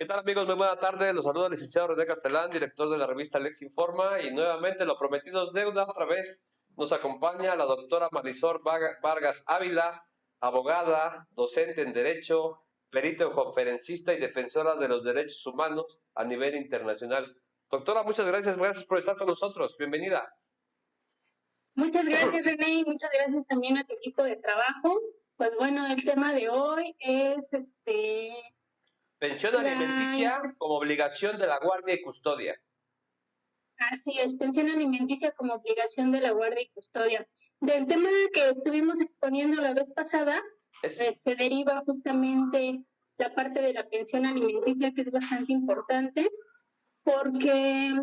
¿Qué tal amigos? Muy buena tarde. Los saluda el licenciado René Castelán, director de la revista Lex Informa, y nuevamente lo prometido es deuda. Otra vez nos acompaña la doctora Marisol Vargas Ávila, abogada, docente en Derecho, perito conferencista y defensora de los derechos humanos a nivel internacional. Doctora, muchas gracias por estar con nosotros. Bienvenida. Muchas gracias, René, y muchas gracias también a tu equipo de trabajo. Pues bueno, el tema de hoy es Pensión alimenticia como obligación de la guardia y custodia. Así es, pensión alimenticia como obligación de la guardia y custodia. Del tema que estuvimos exponiendo la vez pasada, se deriva justamente la parte de la pensión alimenticia, que es bastante importante, porque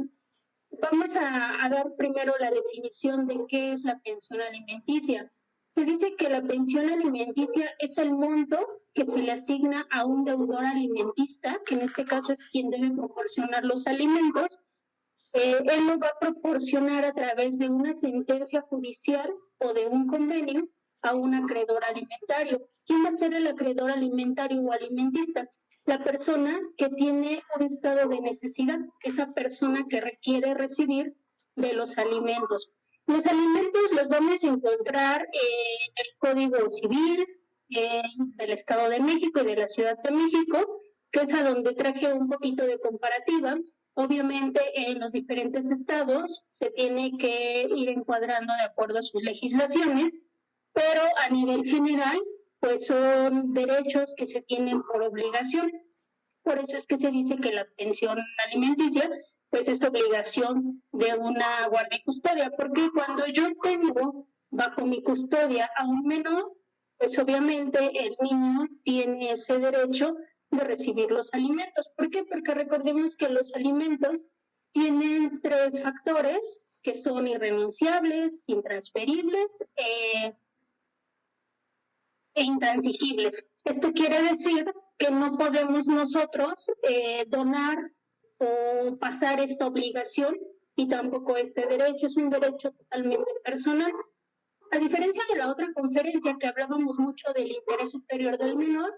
vamos a dar primero la definición de qué es la pensión alimenticia. Se dice que la pensión alimenticia es el monto que se le asigna a un deudor alimentista, que en este caso es quien debe proporcionar los alimentos. Él lo va a proporcionar a través de una sentencia judicial o de un convenio a un acreedor alimentario. ¿Quién va a ser el acreedor alimentario o alimentista? La persona que tiene un estado de necesidad, esa persona que requiere recibir de los alimentos. Los alimentos los vamos a encontrar en el Código Civil del Estado de México y de la Ciudad de México, que es a donde traje un poquito de comparativa. Obviamente en los diferentes estados se tiene que ir encuadrando de acuerdo a sus legislaciones, pero a nivel general pues son derechos que se tienen por obligación. Por eso es que se dice que la pensión alimenticia pues es obligación de una guardia y custodia, porque cuando yo tengo bajo mi custodia a un menor, pues obviamente el niño tiene ese derecho de recibir los alimentos. ¿Por qué? Porque recordemos que los alimentos tienen tres factores que son irrenunciables, intransferibles e intransigibles. Esto quiere decir que no podemos nosotros donar o pasar esta obligación y tampoco este derecho. Es un derecho totalmente personal. A diferencia de la otra conferencia que hablábamos mucho del interés superior del menor,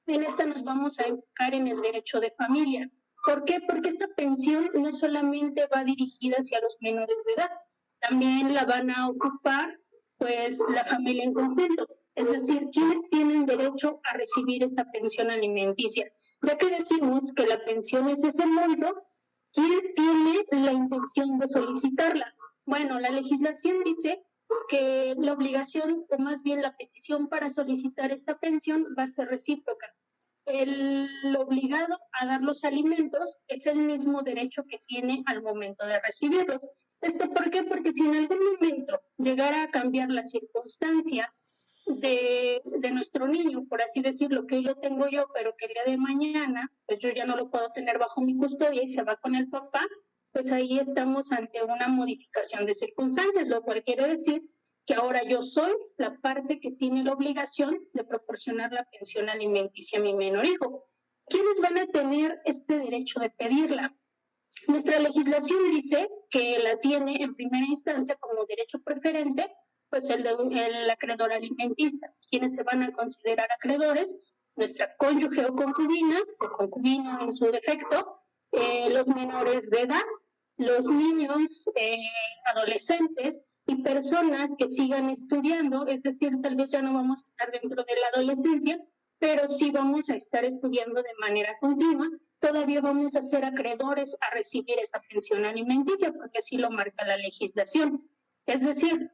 en esta nos vamos a enfocar en el derecho de familia. ¿Por qué? Porque esta pensión no solamente va dirigida hacia los menores de edad, también la van a ocupar pues la familia en conjunto, es decir, quienes tienen derecho a recibir esta pensión alimenticia. Ya que decimos que la pensión es ese monto, ¿quién tiene la intención de solicitarla? Bueno, la legislación dice que la obligación, o más bien la petición para solicitar esta pensión va a ser recíproca. El obligado a dar los alimentos es el mismo derecho que tiene al momento de recibirlos. ¿Esto por qué? Porque si en algún momento llegara a cambiar la circunstancia de nuestro niño, por así decirlo, que hoy lo tengo yo, pero que el día de mañana, pues yo ya no lo puedo tener bajo mi custodia y se va con el papá, pues ahí estamos ante una modificación de circunstancias, lo cual quiere decir que ahora yo soy la parte que tiene la obligación de proporcionar la pensión alimenticia a mi menor hijo. ¿Quiénes van a tener este derecho de pedirla? Nuestra legislación dice que la tiene en primera instancia como derecho preferente, pues el acreedor alimentista. Quienes se van a considerar acreedores, nuestra cónyuge o concubina, o concubino en su defecto, los menores de edad, los niños, adolescentes y personas que sigan estudiando, es decir, tal vez ya no vamos a estar dentro de la adolescencia, pero sí vamos a estar estudiando de manera continua. Todavía vamos a ser acreedores a recibir esa pensión alimenticia, porque así lo marca la legislación. Es decir,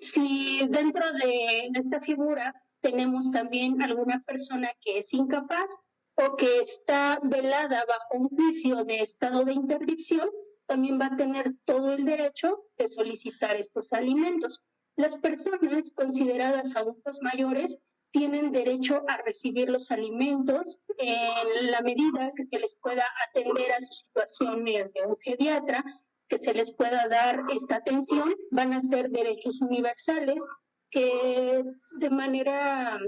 si dentro de esta figura tenemos también alguna persona que es incapaz o que está velada bajo un juicio de estado de interdicción, también va a tener todo el derecho de solicitar estos alimentos. Las personas consideradas adultos mayores tienen derecho a recibir los alimentos en la medida que se les pueda atender a su situación mediante un pediatra, que se les pueda dar esta atención. Van a ser derechos universales que de manera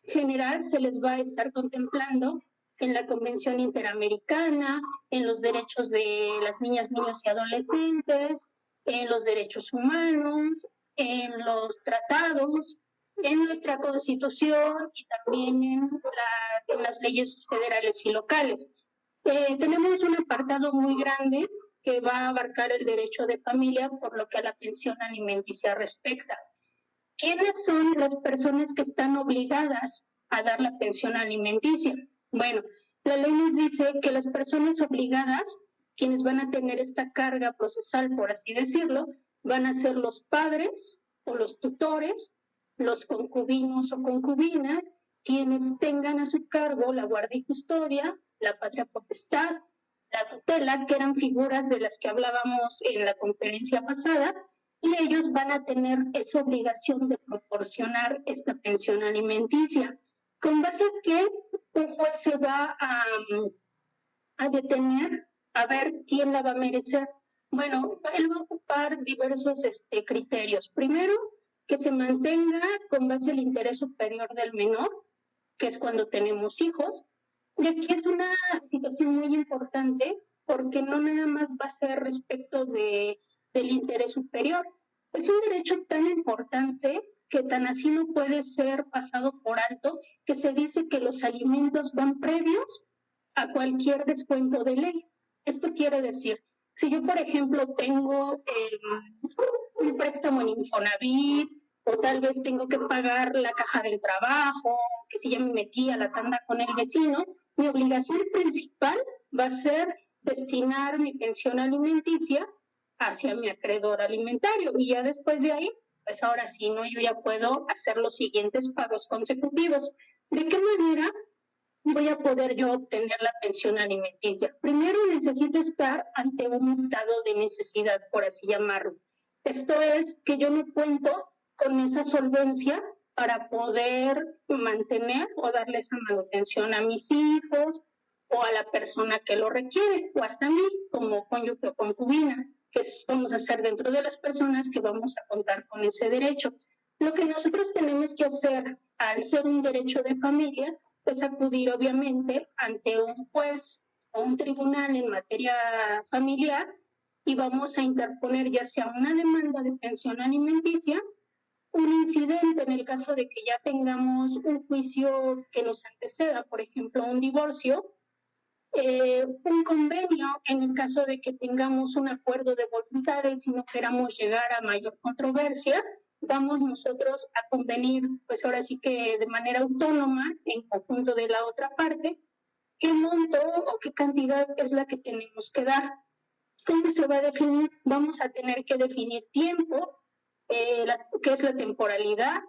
general se les va a estar contemplando en la Convención Interamericana, en los derechos de las niñas, niños y adolescentes, en los derechos humanos, en los tratados, en nuestra Constitución y también en las leyes federales y locales. Tenemos un apartado muy grande que va a abarcar el derecho de familia por lo que a la pensión alimenticia respecta. ¿Quiénes son las personas que están obligadas a dar la pensión alimenticia? Bueno, la ley nos dice que las personas obligadas, quienes van a tener esta carga procesal, por así decirlo, van a ser los padres o los tutores, los concubinos o concubinas, quienes tengan a su cargo la guardia y custodia, la patria potestad, la tutela, que eran figuras de las que hablábamos en la conferencia pasada, y ellos van a tener esa obligación de proporcionar esta pensión alimenticia. ¿Con base a qué un juez se va a detener a ver quién la va a merecer? Bueno, él va a ocupar diversos criterios. Primero, que se mantenga con base al interés superior del menor, que es cuando tenemos hijos. Y aquí es una situación muy importante porque no nada más va a ser respecto del interés superior. Es un derecho tan importante que tan así no puede ser pasado por alto, que se dice que los alimentos van previos a cualquier descuento de ley. Esto quiere decir, si yo, por ejemplo, tengo un préstamo en Infonavit, o tal vez tengo que pagar la caja del trabajo, que si ya me metí a la tanda con el vecino, mi obligación principal va a ser destinar mi pensión alimenticia hacia mi acreedor alimentario. Y ya después de ahí, pues ahora sí, ¿no? Yo ya puedo hacer los siguientes pagos consecutivos. ¿De qué manera voy a poder yo obtener la pensión alimenticia? Primero necesito estar ante un estado de necesidad, por así llamarlo. Esto es que yo no cuento con esa solvencia para poder mantener o darle esa manutención a mis hijos o a la persona que lo requiere, o hasta a mí como cónyuge o concubina, que vamos a ser dentro de las personas que vamos a contar con ese derecho. Lo que nosotros tenemos que hacer al ser un derecho de familia es acudir obviamente ante un juez o un tribunal en materia familiar y vamos a interponer ya sea una demanda de pensión alimenticia, un incidente en el caso de que ya tengamos un juicio que nos anteceda, por ejemplo, un divorcio, un convenio en el caso de que tengamos un acuerdo de voluntades y no queramos llegar a mayor controversia, vamos nosotros a convenir, pues ahora sí que de manera autónoma, en conjunto de la otra parte, qué monto o qué cantidad es la que tenemos que dar. ¿Cómo se va a definir? Vamos a tener que definir tiempo, qué es la temporalidad,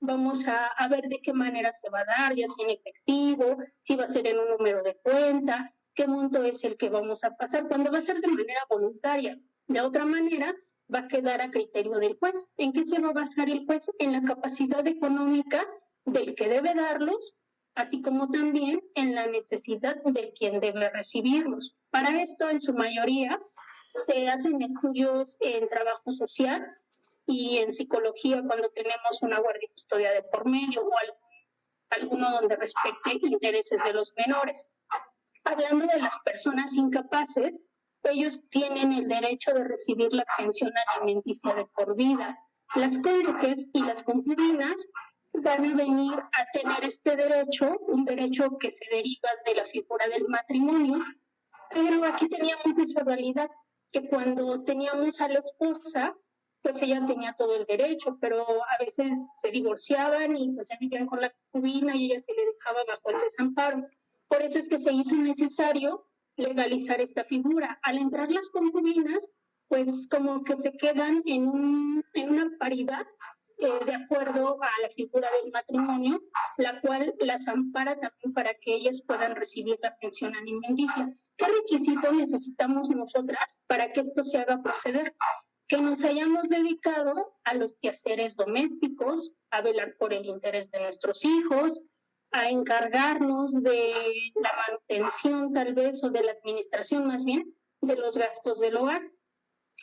vamos a ver de qué manera se va a dar, ya sea en efectivo, si va a ser en un número de cuenta, qué monto es el que vamos a pasar, cuando va a ser de manera voluntaria. De otra manera, va a quedar a criterio del juez. ¿En qué se va a basar el juez? En la capacidad económica del que debe darlos, así como también en la necesidad del quien debe recibirlos. Para esto, en su mayoría, se hacen estudios en trabajo social y en psicología cuando tenemos una guardia y custodia de por medio o alguno donde respecte intereses de los menores. Hablando de las personas incapaces, ellos tienen el derecho de recibir la pensión alimenticia de por vida. Las cónyuges y las concubinas van a venir a tener este derecho, un derecho que se deriva de la figura del matrimonio, pero aquí teníamos esa dualidad, que cuando teníamos a la esposa, pues ella tenía todo el derecho, pero a veces se divorciaban y pues ya vivían con la concubina y ella se le dejaba bajo el desamparo. Por eso es que se hizo necesario legalizar esta figura. Al entrar las concubinas, pues como que se quedan en una paridad de acuerdo a la figura del matrimonio, la cual las ampara también para que ellas puedan recibir la pensión alimenticia. ¿Qué requisito necesitamos nosotras para que esto se haga proceder? Que nos hayamos dedicado a los quehaceres domésticos, a velar por el interés de nuestros hijos, a encargarnos de la manutención tal vez o de la administración más bien de los gastos del hogar.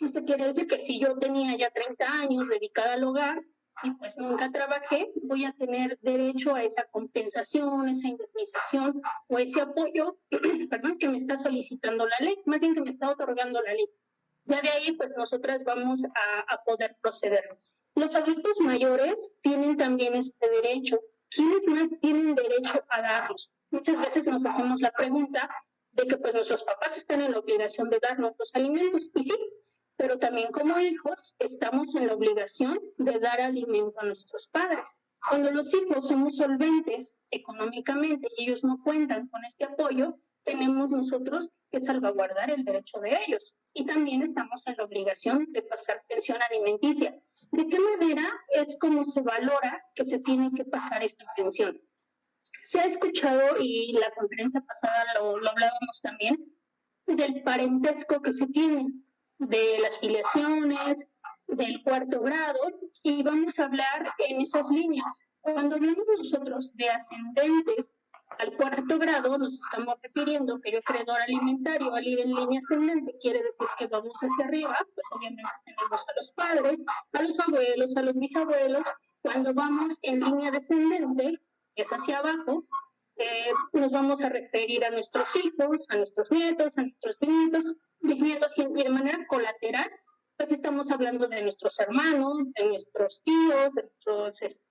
Esto quiere decir que si yo tenía ya 30 años dedicada al hogar y pues nunca trabajé, voy a tener derecho a esa compensación, esa indemnización o ese apoyo, perdón, que me está solicitando la ley, más bien que me está otorgando la ley. Ya de ahí, pues nosotras vamos a poder proceder. Los adultos mayores tienen también este derecho. ¿Quiénes más tienen derecho a darlos? Muchas veces nos hacemos la pregunta de que pues nuestros papás están en la obligación de darnos los alimentos, y sí, pero también como hijos estamos en la obligación de dar alimento a nuestros padres. Cuando los hijos somos solventes económicamente y ellos no cuentan con este apoyo, tenemos nosotros que salvaguardar el derecho de ellos. Y también estamos en la obligación de pasar pensión alimenticia. ¿De qué manera es como se valora que se tiene que pasar esta pensión? Se ha escuchado, y la conferencia pasada lo hablábamos también, del parentesco que se tiene, de las filiaciones, del cuarto grado, y vamos a hablar en esas líneas. Cuando hablamos nosotros de ascendentes al cuarto grado, nos estamos refiriendo que yo, acreedor alimentario, al ir en línea ascendente, quiere decir que vamos hacia arriba, pues obviamente tenemos a los padres, a los abuelos, a los bisabuelos. Cuando vamos en línea descendente, que es hacia abajo, nos vamos a referir a nuestros hijos, a nuestros nietos, a nuestros bisnietos, y de manera colateral, pues estamos hablando de nuestros hermanos, de nuestros tíos, de nuestros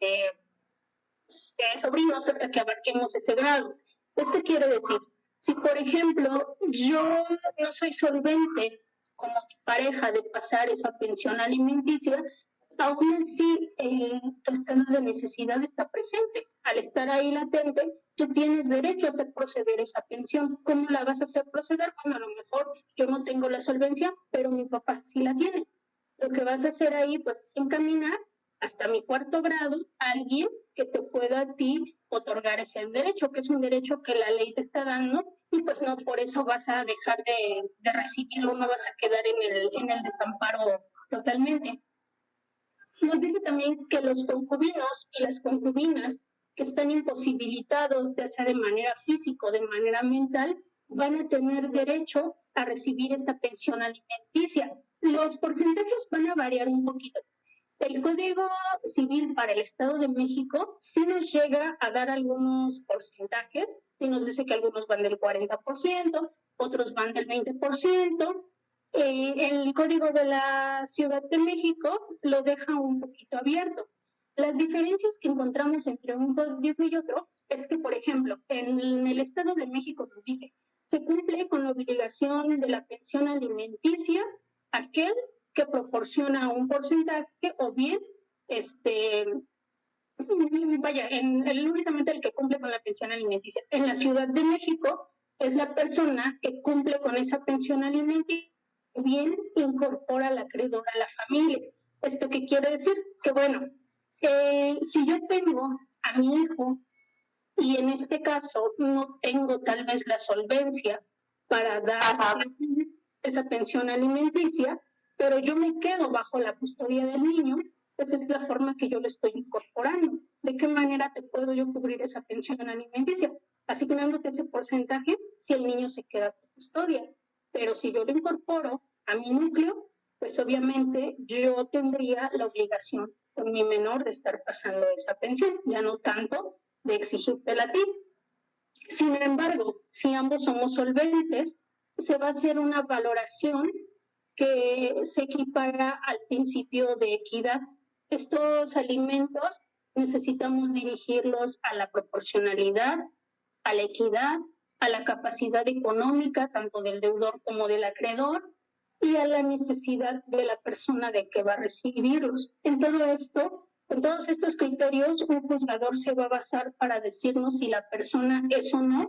sobrinos, hasta que abarquemos ese grado. Esto quiere decir, si por ejemplo yo no soy solvente como pareja de pasar esa pensión alimenticia, aún así tu estado de necesidad está presente. Al estar ahí latente, tú tienes derecho a hacer proceder esa pensión. ¿Cómo la vas a hacer proceder? Bueno, a lo mejor yo no tengo la solvencia, pero mi papá sí la tiene. Lo que vas a hacer ahí, pues, es encaminar hasta mi cuarto grado a alguien que te pueda a ti otorgar ese derecho, que es un derecho que la ley te está dando, y pues no por eso vas a dejar de recibirlo, no vas a quedar en el desamparo totalmente. Nos dice también que los concubinos y las concubinas que están imposibilitados, ya sea de manera física o de manera mental, van a tener derecho a recibir esta pensión alimenticia. Los porcentajes van a variar un poquito. El Código Civil para el Estado de México sí nos llega a dar algunos porcentajes, sí nos dice que algunos van del 40%, otros van del 20%. El Código de la Ciudad de México lo deja un poquito abierto. Las diferencias que encontramos entre un código y otro es que, por ejemplo, en el Estado de México nos dice, se cumple con la obligación de la pensión alimenticia aquel que proporciona un porcentaje, o bien, únicamente el que cumple con la pensión alimenticia. En la Ciudad de México es la persona que cumple con esa pensión alimenticia, o bien incorpora al acreedor a la familia. ¿Esto qué quiere decir? Que bueno, si yo tengo a mi hijo y en este caso no tengo tal vez la solvencia para dar esa pensión alimenticia, pero yo me quedo bajo la custodia del niño, esa es la forma que yo le estoy incorporando. ¿De qué manera te puedo yo cubrir esa pensión alimenticia? Asignándote ese porcentaje si el niño se queda con custodia. Pero si yo lo incorporo a mi núcleo, pues obviamente yo tendría la obligación con mi menor de estar pasando esa pensión, ya no tanto de exigírtela a ti. Sin embargo, si ambos somos solventes, se va a hacer una valoración que se equipara al principio de equidad. Estos alimentos necesitamos dirigirlos a la proporcionalidad, a la equidad, a la capacidad económica, tanto del deudor como del acreedor, y a la necesidad de la persona de que va a recibirlos. En todo esto, en todos estos criterios, un juzgador se va a basar para decirnos si la persona es o no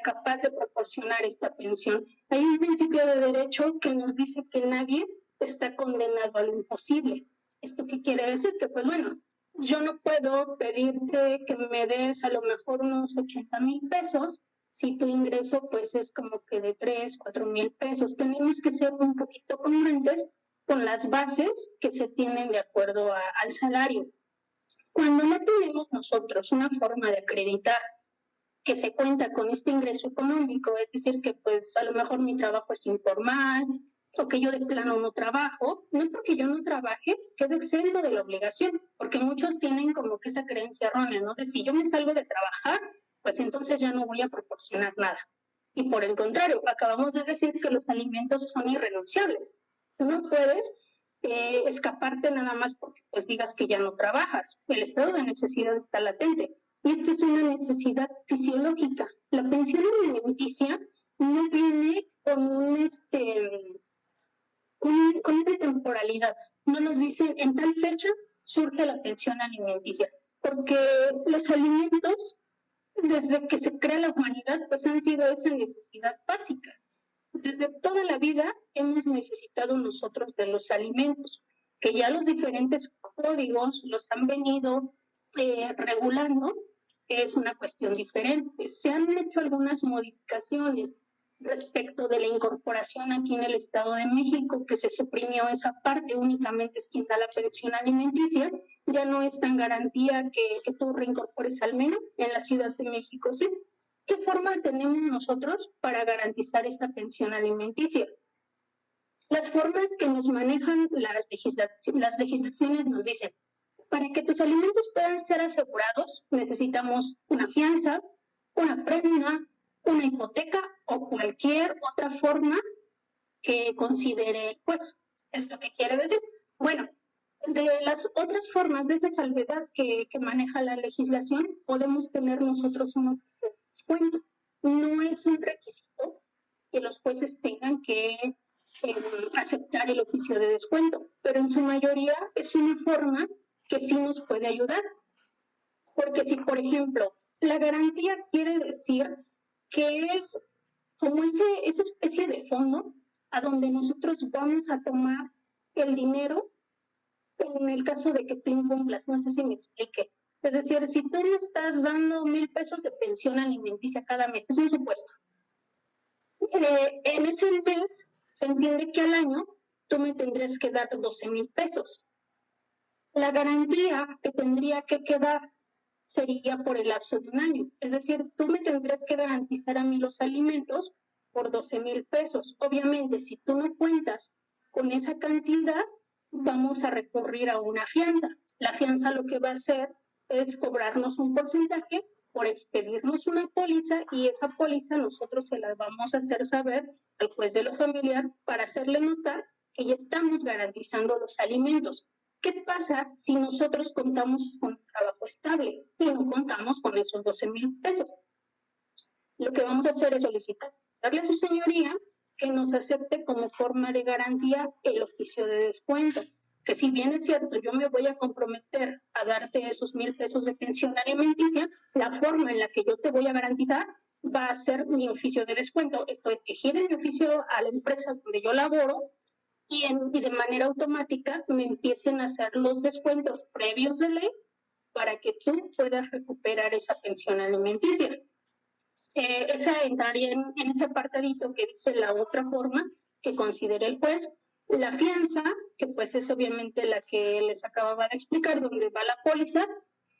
capaz de proporcionar esta pensión. Hay un principio de derecho que nos dice que nadie está condenado a lo imposible. ¿Esto qué quiere decir? Que pues bueno, yo no puedo pedirte que me des a lo mejor unos 80,000 pesos si tu ingreso pues es como que de 3, 4,000 pesos. Tenemos que ser un poquito congruentes con las bases que se tienen de acuerdo al salario. Cuando no tenemos nosotros una forma de acreditar que se cuenta con este ingreso económico, es decir, que pues a lo mejor mi trabajo es informal, o que yo de plano no trabajo, no porque yo no trabaje, quedo exento de la obligación, porque muchos tienen como que esa creencia errónea, ¿no? De si yo me salgo de trabajar, pues entonces ya no voy a proporcionar nada. Y por el contrario, acabamos de decir que los alimentos son irrenunciables. Tú no puedes escaparte nada más porque pues digas que ya no trabajas. El estado de necesidad está latente. Y esta es una necesidad fisiológica. La pensión alimenticia no viene con con una temporalidad. No nos dicen en tal fecha surge la pensión alimenticia, porque los alimentos, desde que se crea la humanidad, pues han sido esa necesidad básica. Desde toda la vida hemos necesitado nosotros de los alimentos, que ya los diferentes códigos los han venido regulando, que es una cuestión diferente. Se han hecho algunas modificaciones respecto de la incorporación aquí en el Estado de México, que se suprimió esa parte, únicamente es quien da la pensión alimenticia, ya no es tan garantía que tú reincorpores al menú. En la Ciudad de México sí. ¿Qué forma tenemos nosotros para garantizar esta pensión alimenticia? Las formas que nos manejan las legislaciones nos dicen, para que tus alimentos puedan ser asegurados, necesitamos una fianza, una prenda, una hipoteca o cualquier otra forma que considere el juez. ¿Esto qué quiere decir? Bueno, de las otras formas de esa salvedad que maneja la legislación, podemos tener nosotros un oficio de descuento. No es un requisito que los jueces tengan que aceptar el oficio de descuento, pero en su mayoría es una forma que sí nos puede ayudar. Porque si, por ejemplo, la garantía quiere decir que es como esa especie de fondo a donde nosotros vamos a tomar el dinero en el caso de que tú incumplas. No sé si me explique. Es decir, si tú me estás dando 1,000 pesos de pensión alimenticia cada mes, es un supuesto. En ese mes se entiende que al año tú me tendrías que dar 12,000 pesos. La garantía que tendría que quedar sería por el lapso de un año. Es decir, tú me tendrías que garantizar a mí los alimentos por 12,000 pesos. Obviamente, si tú no cuentas con esa cantidad, vamos a recurrir a una fianza. La fianza lo que va a hacer es cobrarnos un porcentaje por expedirnos una póliza, y esa póliza nosotros se la vamos a hacer saber al juez de lo familiar para hacerle notar que ya estamos garantizando los alimentos. ¿Qué pasa si nosotros contamos con un trabajo estable y no contamos con esos 12,000 pesos? Lo que vamos a hacer es solicitarle a su señoría que nos acepte como forma de garantía el oficio de descuento. Que si bien es cierto, yo me voy a comprometer a darte esos 1,000 pesos de pensión alimenticia, la forma en la que yo te voy a garantizar va a ser mi oficio de descuento. Esto es que gire mi oficio a la empresa donde yo laboro y de manera automática me empiecen a hacer los descuentos previos de ley para que tú puedas recuperar esa pensión alimenticia. Esa entraría en ese apartadito que dice la otra forma que considere el juez. La fianza, que pues es obviamente la que les acababa de explicar, donde va la póliza,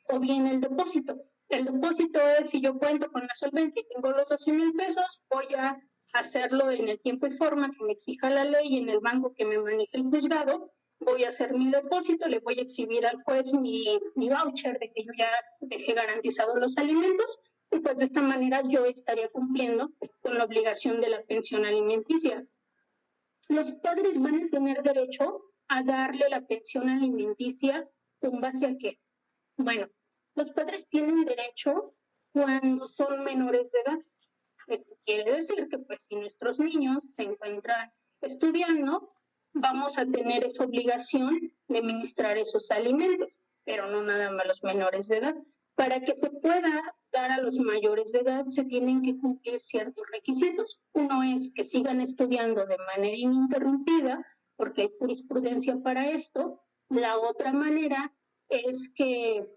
o bien el depósito. El depósito es si yo cuento con la solvencia y tengo los 12,000 pesos, voy a hacerlo en el tiempo y forma que me exija la ley en el banco que me maneje el juzgado. Voy a hacer mi depósito, le voy a exhibir al juez mi voucher de que yo ya dejé garantizados los alimentos, y pues de esta manera yo estaría cumpliendo con la obligación de la pensión alimenticia. Los padres van a tener derecho a darle la pensión alimenticia ¿con base a qué? Bueno, los padres tienen derecho cuando son menores de edad. Esto quiere decir que pues si nuestros niños se encuentran estudiando, vamos a tener esa obligación de ministrar esos alimentos, pero no nada más los menores de edad. Para que se pueda dar a los mayores de edad se tienen que cumplir ciertos requisitos. Uno es que sigan estudiando de manera ininterrumpida, porque hay jurisprudencia para esto. La otra manera es que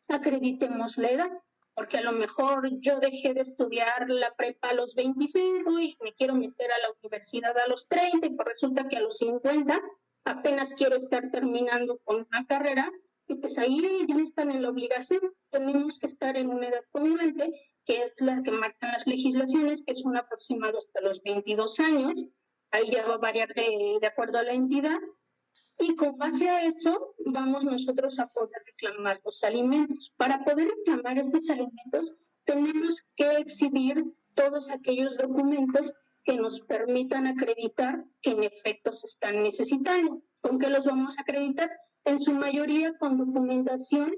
acreditemos la edad, porque a lo mejor yo dejé de estudiar la prepa a los 25 y me quiero meter a la universidad a los 30, y pues resulta que a los 50 apenas quiero estar terminando con una carrera, y pues ahí ya no están en la obligación. Tenemos que estar en una edad congruente, que es la que marcan las legislaciones, que es un aproximado hasta los 22 años. Ahí ya va a variar de acuerdo a la entidad. Y con base a eso, vamos nosotros a poder reclamar los alimentos. Para poder reclamar estos alimentos, tenemos que exhibir todos aquellos documentos que nos permitan acreditar que en efecto se están necesitando. ¿Con qué los vamos a acreditar? En su mayoría con documentación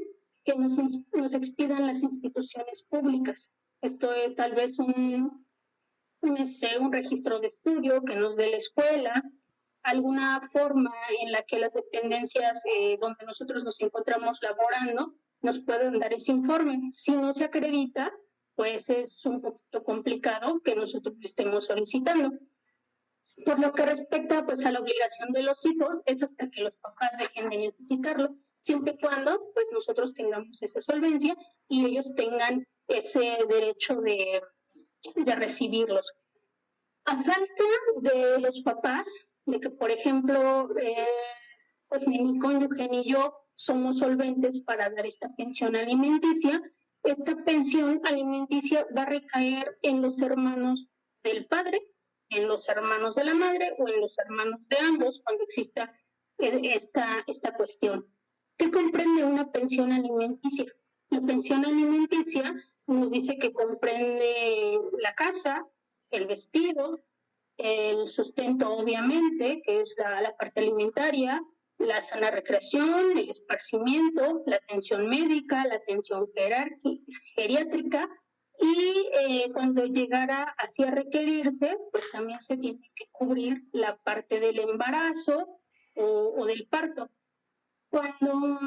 que nos expidan las instituciones públicas. Esto es tal vez un registro de estudio que nos dé la escuela, alguna forma en la que las dependencias donde nosotros nos encontramos laborando nos puedan dar ese informe. Si no se acredita, pues es un poquito complicado que nosotros lo estemos solicitando. Por lo que respecta pues a la obligación de los hijos, es hasta que los papás dejen de necesitarlo, siempre y cuando pues nosotros tengamos esa solvencia y ellos tengan ese derecho de recibirlos. A falta de los papás, de que por ejemplo, pues ni mi cónyuge ni yo somos solventes para dar esta pensión alimenticia, esta pensión alimenticia va a recaer en los hermanos del padre, en los hermanos de la madre o en los hermanos de ambos cuando exista esta cuestión. ¿Qué comprende una pensión alimenticia? La pensión alimenticia nos dice que comprende la casa, el vestido, el sustento obviamente, que es la parte alimentaria, la sana recreación, el esparcimiento, la atención médica, la atención geriátrica y cuando llegara así a requerirse, pues también se tiene que cubrir la parte del embarazo o del parto. Cuando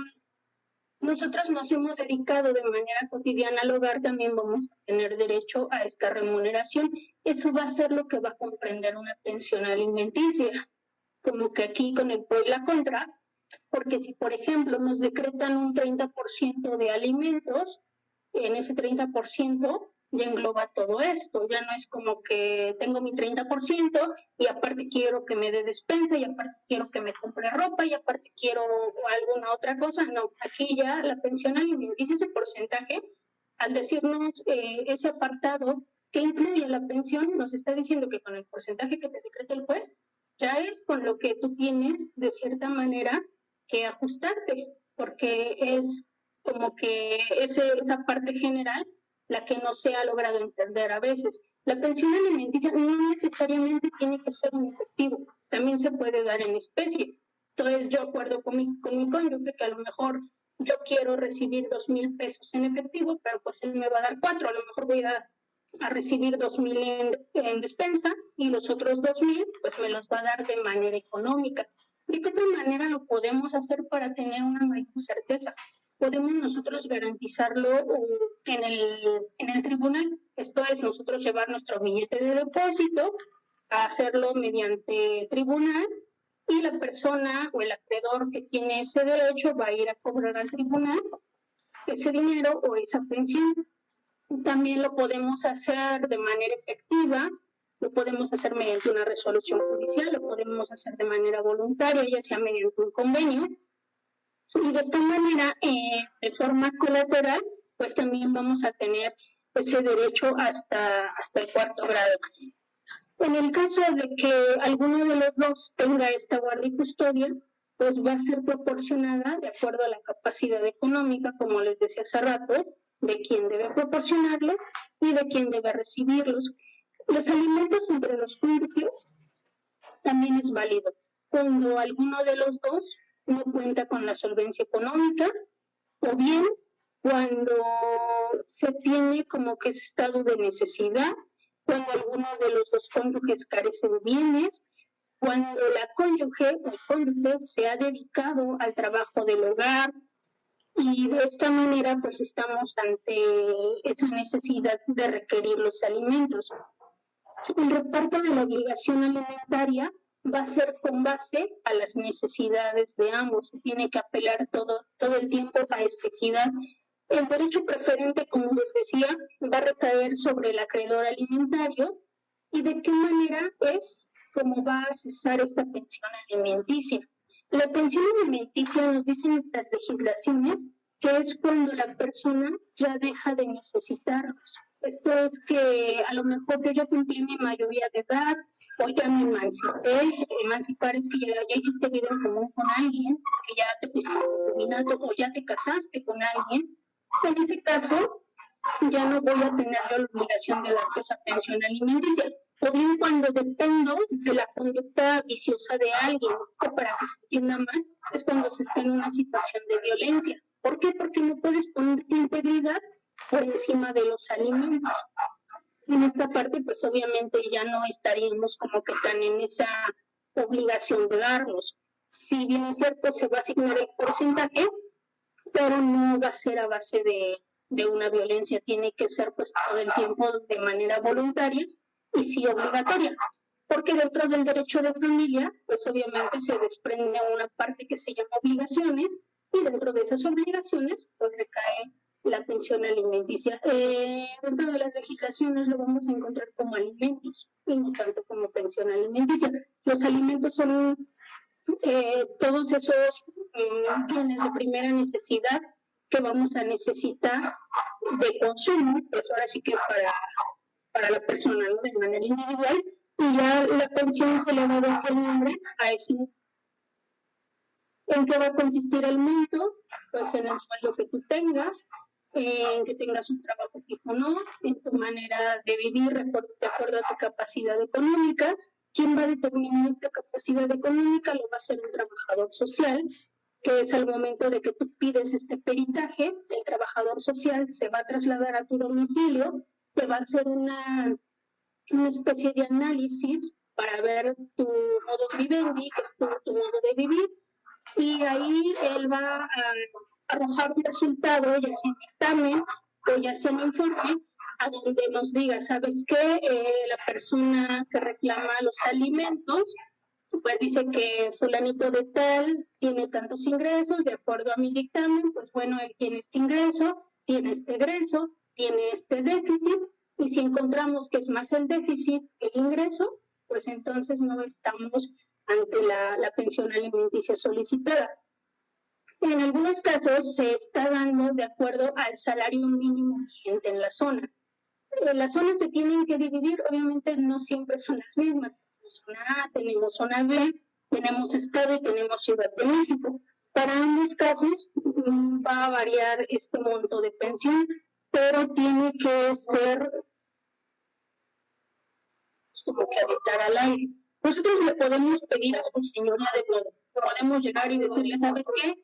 nosotros nos hemos dedicado de manera cotidiana al hogar, también vamos a tener derecho a esta remuneración. Eso va a ser lo que va a comprender una pensión alimenticia. Como que aquí con el pro y la contra, porque si por ejemplo nos decretan un 30% de alimentos, en ese 30% ya engloba todo esto, ya no es como que tengo mi 30% y aparte quiero que me dé despensa y aparte quiero que me compre ropa y aparte quiero alguna otra cosa, no, aquí ya la pensión alimenticia, ese porcentaje, al decirnos ese apartado que incluye la pensión, nos está diciendo que con el porcentaje que te decreta el juez, ya es con lo que tú tienes de cierta manera que ajustarte, porque es como que esa parte general la que no se ha logrado entender a veces. La pensión alimenticia no necesariamente tiene que ser en efectivo, también se puede dar en especie. Entonces yo acuerdo con mi cónyuge que a lo mejor yo quiero recibir 2,000 pesos en efectivo, pero pues él me va a dar 4, a lo mejor voy a recibir 2,000 en despensa y los otros 2,000 pues me los va a dar de manera económica. ¿De qué otra manera lo podemos hacer para tener una mayor certeza? Podemos nosotros garantizarlo en el tribunal. Esto es nosotros llevar nuestro billete de depósito, a hacerlo mediante tribunal y la persona o el acreedor que tiene ese derecho va a ir a cobrar al tribunal ese dinero o esa pensión. También lo podemos hacer de manera efectiva, lo podemos hacer mediante una resolución judicial, lo podemos hacer de manera voluntaria, ya sea mediante un convenio. Y de esta manera, de forma colateral, pues también vamos a tener ese derecho hasta el 4º grado. En el caso de que alguno de los dos tenga esta guardia y custodia, pues va a ser proporcionada de acuerdo a la capacidad económica, como les decía hace rato, de quién debe proporcionarlos y de quién debe recibirlos. Los alimentos entre los cónyuges también es válido. Cuando alguno de los dos no cuenta con la solvencia económica, o bien cuando se tiene como que ese estado de necesidad, cuando alguno de los dos cónyuges carece de bienes, cuando la cónyuge o el cónyuge se ha dedicado al trabajo del hogar, y de esta manera pues estamos ante esa necesidad de requerir los alimentos. El reparto de la obligación alimentaria va a ser con base a las necesidades de ambos. Se tiene que apelar todo el tiempo a esta equidad. El derecho preferente, como les decía, va a recaer sobre el acreedor alimentario y de qué manera es como va a cesar esta pensión alimenticia. La pensión alimenticia nos dicen nuestras legislaciones que es cuando la persona ya deja de necesitarlos. Esto es que a lo mejor yo ya cumplí mi mayoría de edad o ya me emancipé. Emancipar es que ya hiciste vida en común con alguien, que ya te pusiste concubinato o ya te casaste con alguien. En ese caso, ya no voy a tener yo la obligación de darte esa pensión alimenticia. o bien cuando dependo de la conducta viciosa de alguien. Esto, para que se entienda más, es cuando se está en una situación de violencia. ¿Por qué? Porque no puedes poner tu integridad por encima de los alimentos. En esta parte, pues obviamente ya no estaríamos como que tan en esa obligación de darlos. Si bien es cierto, se va a asignar el porcentaje, pero no va a ser a base de una violencia, tiene que ser pues todo el tiempo de manera voluntaria y sí obligatoria, porque dentro del derecho de familia, pues obviamente se desprende una parte que se llama obligaciones, y dentro de esas obligaciones pues recae la pensión alimenticia. Dentro de las legislaciones lo vamos a encontrar como alimentos y no tanto como pensión alimenticia. Los alimentos son todos esos bienes de primera necesidad que vamos a necesitar de consumo, pues ahora sí que para la persona, ¿no? De manera individual, y ya la pensión se le va a decir nombre a ese. ¿En qué va a consistir el monto? Pues en el sueldo que tú tengas, en que tengas un trabajo fijo o no, en tu manera de vivir de acuerdo a tu capacidad económica. ¿Quién va a determinar esta capacidad económica? Lo va a hacer un trabajador social, que es al momento de que tú pides este peritaje, el trabajador social se va a trasladar a tu domicilio, te va a hacer una especie de análisis para ver tu modus vivendi, que es tu modo de vivir, y ahí él va a arrojar un resultado, ya sea un dictamen o ya sea un informe, a donde nos diga, ¿sabes qué? La persona que reclama los alimentos, pues dice que fulanito de tal tiene tantos ingresos, de acuerdo a mi dictamen, pues bueno, él tiene este ingreso, tiene este egreso, tiene este déficit, y si encontramos que es más el déficit que el ingreso, pues entonces no estamos ante la pensión alimenticia solicitada. En algunos casos se está dando de acuerdo al salario mínimo vigente en la zona. Las zonas se tienen que dividir, obviamente no siempre son las mismas. Tenemos zona A, tenemos zona B, tenemos Estado y tenemos Ciudad de México. Para ambos casos va a variar este monto de pensión, pero tiene que ser como que habitar al aire. Nosotros le podemos pedir a su señoría de todo. Podemos llegar y decirle, ¿sabes qué?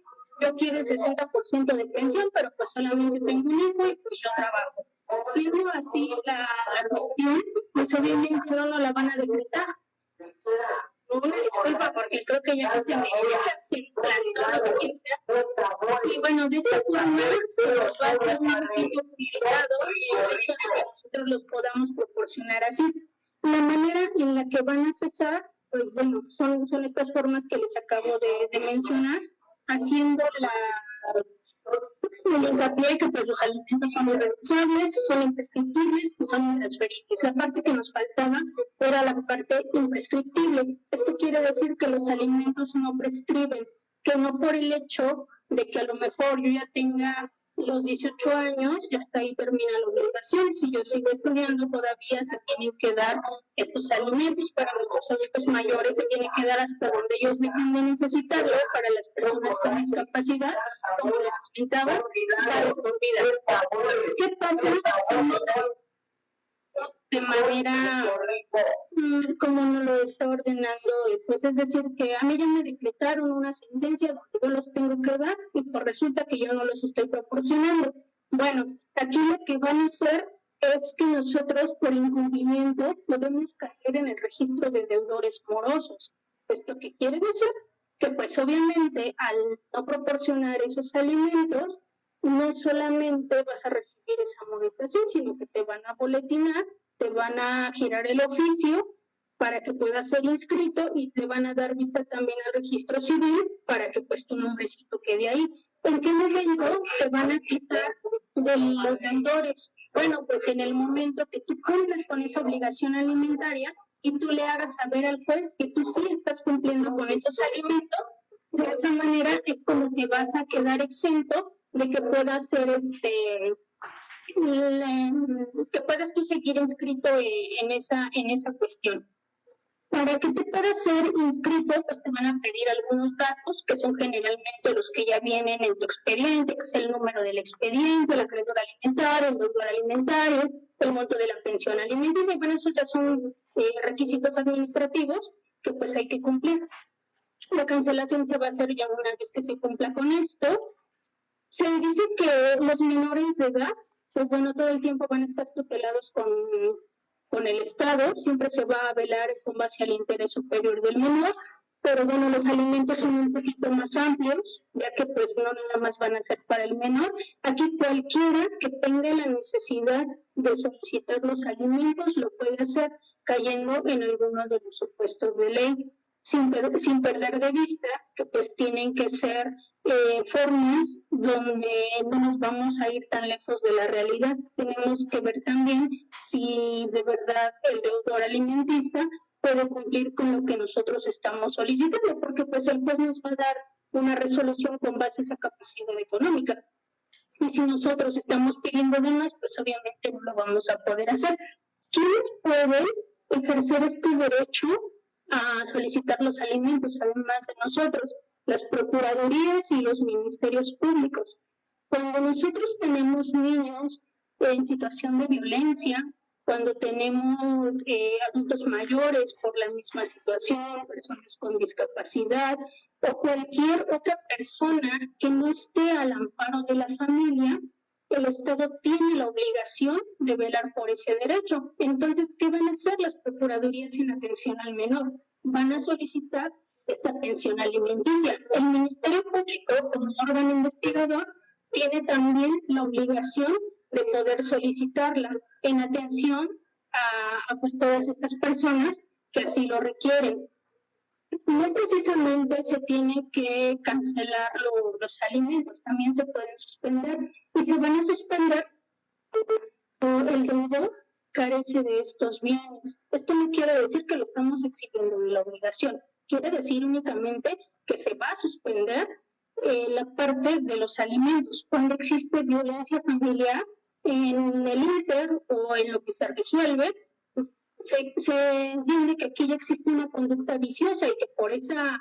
Yo quiero el 60% de pensión, pero pues solamente tengo un hijo y pues yo trabajo. Siendo así la cuestión, pues obviamente no nos la van a decretar. Una disculpa porque creo que ya se me planteó, no sé quién sea. Y bueno, de esta forma se nos va a hacer un poquito complicado y el hecho de que nosotros los podamos proporcionar así. La manera en la que van a cesar, pues bueno, son estas formas que les acabo de mencionar, haciendo el hincapié que pues, los alimentos son irrenunciables, son imprescriptibles y son intransferibles. La parte que nos faltaba era la parte imprescriptible. Esto quiere decir que los alimentos no prescriben, que no por el hecho de que a lo mejor yo ya tenga los 18 años, ya hasta ahí termina la obligación. Si yo sigo estudiando, todavía se tienen que dar estos alimentos. Para nuestros adultos mayores se tiene que dar hasta donde ellos dejen de necesitarlo. Para las personas con discapacidad, como les comentaba, dar por vida. ¿Qué pasa de manera como no lo está ordenando? Pues es decir, que a mí ya me decretaron una sentencia donde yo los tengo que dar y pues resulta que yo no los estoy proporcionando. Bueno, aquí lo que van a hacer es que nosotros por incumplimiento podemos caer en el registro de deudores morosos. ¿Esto qué quiere decir? Que pues obviamente al no proporcionar esos alimentos, no solamente vas a recibir esa amonestación, sino que te van a boletinar, te van a girar el oficio para que puedas ser inscrito y te van a dar vista también al registro civil para que pues tu nombrecito quede ahí. ¿En qué momento te van a quitar de los deudores? Bueno, pues en el momento que tú cumples con esa obligación alimentaria y tú le hagas saber al juez que tú sí estás cumpliendo con esos alimentos, de esa manera es como que vas a quedar exento de que puedas ser que puedas tú seguir inscrito en esa cuestión. Para que tú puedas ser inscrito, pues te van a pedir algunos datos que son generalmente los que ya vienen en tu expediente, que es el número del expediente, el acreedor alimentario, escolar, el deudor alimentario, el monto de la pensión alimenticia, y bueno, esos ya son requisitos administrativos que pues hay que cumplir. La cancelación se va a hacer ya una vez que se cumpla con esto. Se dice que los menores de edad, pues bueno, todo el tiempo van a estar tutelados con el Estado, siempre se va a velar con base al interés superior del menor, pero bueno, los alimentos son un poquito más amplios, ya que pues no nada más van a ser para el menor. Aquí cualquiera que tenga la necesidad de solicitar los alimentos lo puede hacer, cayendo en alguno de los supuestos de ley, sin perder de vista que pues tienen que ser formas donde no nos vamos a ir tan lejos de la realidad. Tenemos que ver también si de verdad el deudor alimentista puede cumplir con lo que nosotros estamos solicitando, porque pues el juez nos va a dar una resolución con base a esa capacidad económica. Y si nosotros estamos pidiendo de más, pues obviamente no lo vamos a poder hacer. ¿Quiénes pueden ejercer este derecho a solicitar los alimentos, además de nosotros? Las procuradurías y los ministerios públicos. Cuando nosotros tenemos niños en situación de violencia, cuando tenemos adultos mayores por la misma situación, personas con discapacidad o cualquier otra persona que no esté al amparo de la familia, el Estado tiene la obligación de velar por ese derecho. Entonces, ¿qué van a hacer las procuradurías en atención al menor? Van a solicitar esta pensión alimenticia. El Ministerio Público, como órgano investigador, tiene también la obligación de poder solicitarla en atención a pues todas estas personas que así lo requieren. No precisamente se tiene que cancelar los alimentos, también se pueden suspender y se van a suspender el deudor carece de estos bienes. Esto no quiere decir que lo estamos exigiendo de la obligación, quiere decir únicamente que se va a suspender la parte de los alimentos. Cuando existe violencia familiar en el inter o en lo que se resuelve, se entiende que aquí ya existe una conducta viciosa y que por esa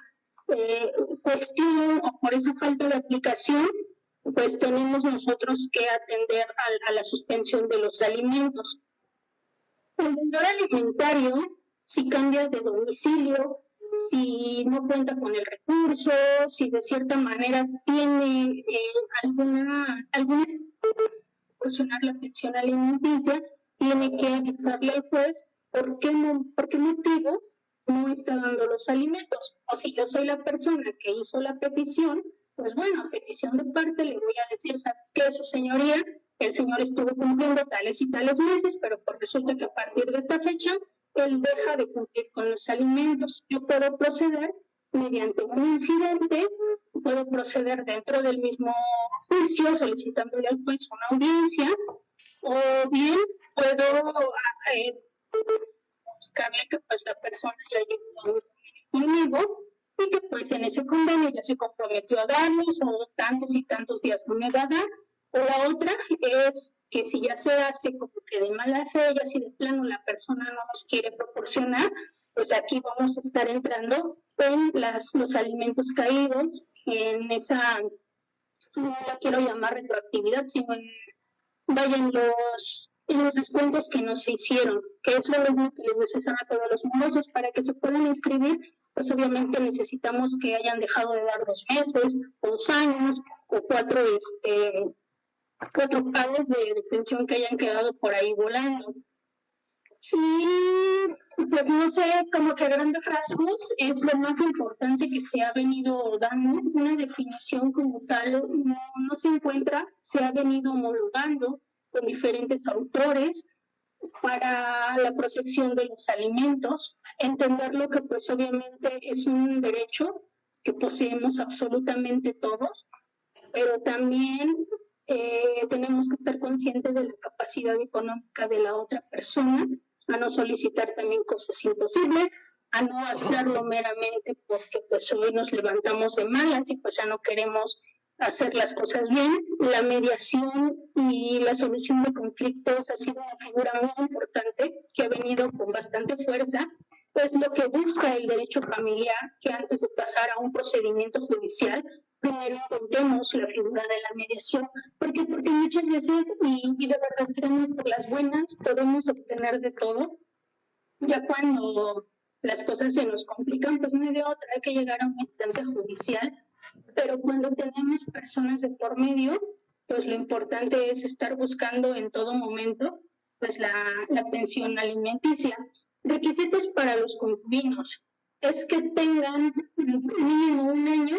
cuestión o por esa falta de aplicación, pues tenemos nosotros que atender a la suspensión de los alimentos. El deudor alimentario, si cambia de domicilio, si no cuenta con el recurso, si de cierta manera tiene alguna proporcionar la pensión alimenticia, tiene que avisarle al juez por qué motivo no está dando los alimentos. O si yo soy la persona que hizo la petición, pues bueno, a petición de parte le voy a decir, ¿sabes qué, su señoría? El señor estuvo cumpliendo tales y tales meses, pero pues resulta que a partir de esta fecha, él deja de cumplir con los alimentos. Yo puedo proceder mediante un incidente, puedo proceder dentro del mismo juicio solicitándole al juez una audiencia, o bien puedo indicarle que pues la persona ya llegó conmigo y que pues en ese convenio ya se comprometió a darnos o tantos y tantos días no me va a dar. O la otra es que si ya se hace como que de mala fe, ya si de plano la persona no nos quiere proporcionar, pues aquí vamos a estar entrando en los alimentos caídos, en esa, no la quiero llamar retroactividad, sino en los descuentos que no se hicieron, que es lo mismo que les decía a todos los morosos. Para que se puedan inscribir, pues obviamente necesitamos que hayan dejado de dar 2 meses, 2 años, o 4 pagos de pensión que hayan quedado por ahí volando. Y pues no sé, como que a grandes rasgos es lo más importante que se ha venido dando. Una definición como tal no se encuentra, se ha venido homologando con diferentes autores para la protección de los alimentos, entenderlo que pues obviamente es un derecho que poseemos absolutamente todos, pero también tenemos que estar conscientes de la capacidad económica de la otra persona, a no solicitar también cosas imposibles, a no hacerlo meramente porque pues hoy nos levantamos de malas y pues ya no queremos hacer las cosas bien. La mediación y la solución de conflictos ha sido una figura muy importante que ha venido con bastante fuerza pues lo que busca el derecho familiar, que antes de pasar a un procedimiento judicial, primero encontremos la figura de la mediación. ¿Por qué? Porque muchas veces, y de verdad créanme, por las buenas podemos obtener de todo. Ya cuando las cosas se nos complican, pues no hay de otra, hay que llegar a una instancia judicial. Pero cuando tenemos personas de por medio, pues lo importante es estar buscando en todo momento pues la pensión alimenticia. Requisitos para los concubinos es que tengan mínimo un año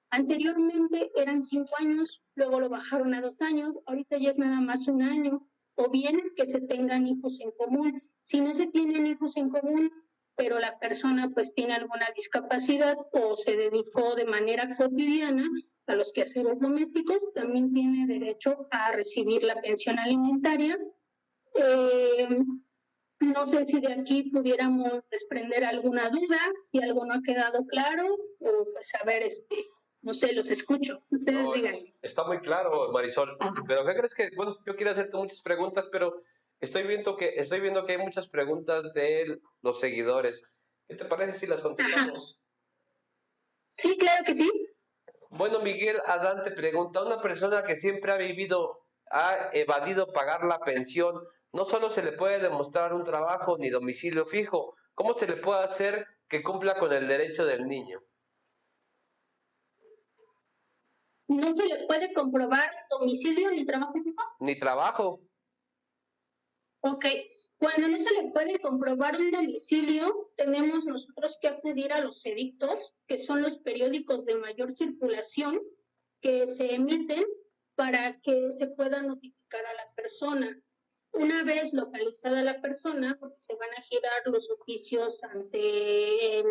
anteriormente eran 5 años, luego lo bajaron a 2 años, ahorita ya es nada más un año, o bien que se tengan hijos en común. Si no se tienen hijos en común, pero la persona pues tiene alguna discapacidad o se dedicó de manera cotidiana a los quehaceres domésticos, también tiene derecho a recibir la pensión alimentaria. No sé si de aquí pudiéramos desprender alguna duda, si algo no ha quedado claro, o pues a ver, no sé, los escucho. Ustedes No, digan. está muy claro, Marisol. Pero ¿qué crees que? Bueno, yo quiero hacerte muchas preguntas, pero estoy viendo que hay muchas preguntas de los seguidores. ¿Qué te parece si las contestamos? Sí, claro que sí. Bueno, Miguel Adán te pregunta, una persona que siempre ha evadido pagar la pensión, no solo se le puede demostrar un trabajo ni domicilio fijo, ¿cómo se le puede hacer que cumpla con el derecho del niño? ¿No se le puede comprobar domicilio ni trabajo fijo? Ni trabajo. Ok. Cuando no se le puede comprobar un domicilio, tenemos nosotros que acudir a los edictos, que son los periódicos de mayor circulación que se emiten para que se pueda notificar a la persona. Una vez localizada la persona, porque se van a girar los oficios ante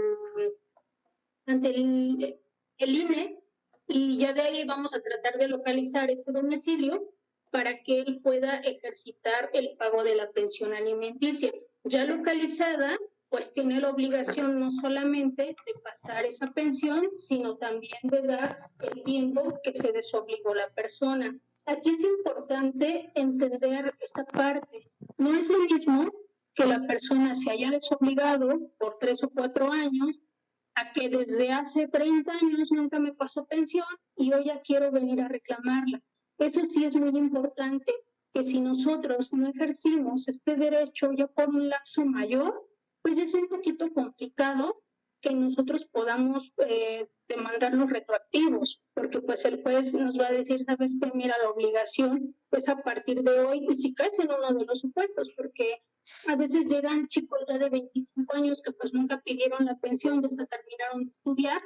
el INE, y ya de ahí vamos a tratar de localizar ese domicilio para que él pueda ejercitar el pago de la pensión alimenticia. Ya localizada, pues tiene la obligación no solamente de pasar esa pensión, sino también de dar el tiempo que se desobligó la persona. Aquí es importante entender esta parte. No es lo mismo que la persona se haya desobligado por 3 o 4 años a que desde hace 30 años nunca me pasó pensión y hoy ya quiero venir a reclamarla. Eso sí es muy importante, que si nosotros no ejercimos este derecho ya por un lapso mayor, pues es un poquito complicado que nosotros podamos demandar los retroactivos, porque pues el juez nos va a decir, sabes que mira, la obligación es a partir de hoy, y si caes en uno de los supuestos, porque a veces llegan chicos ya de 25 años que pues nunca pidieron la pensión, ya se terminaron de estudiar,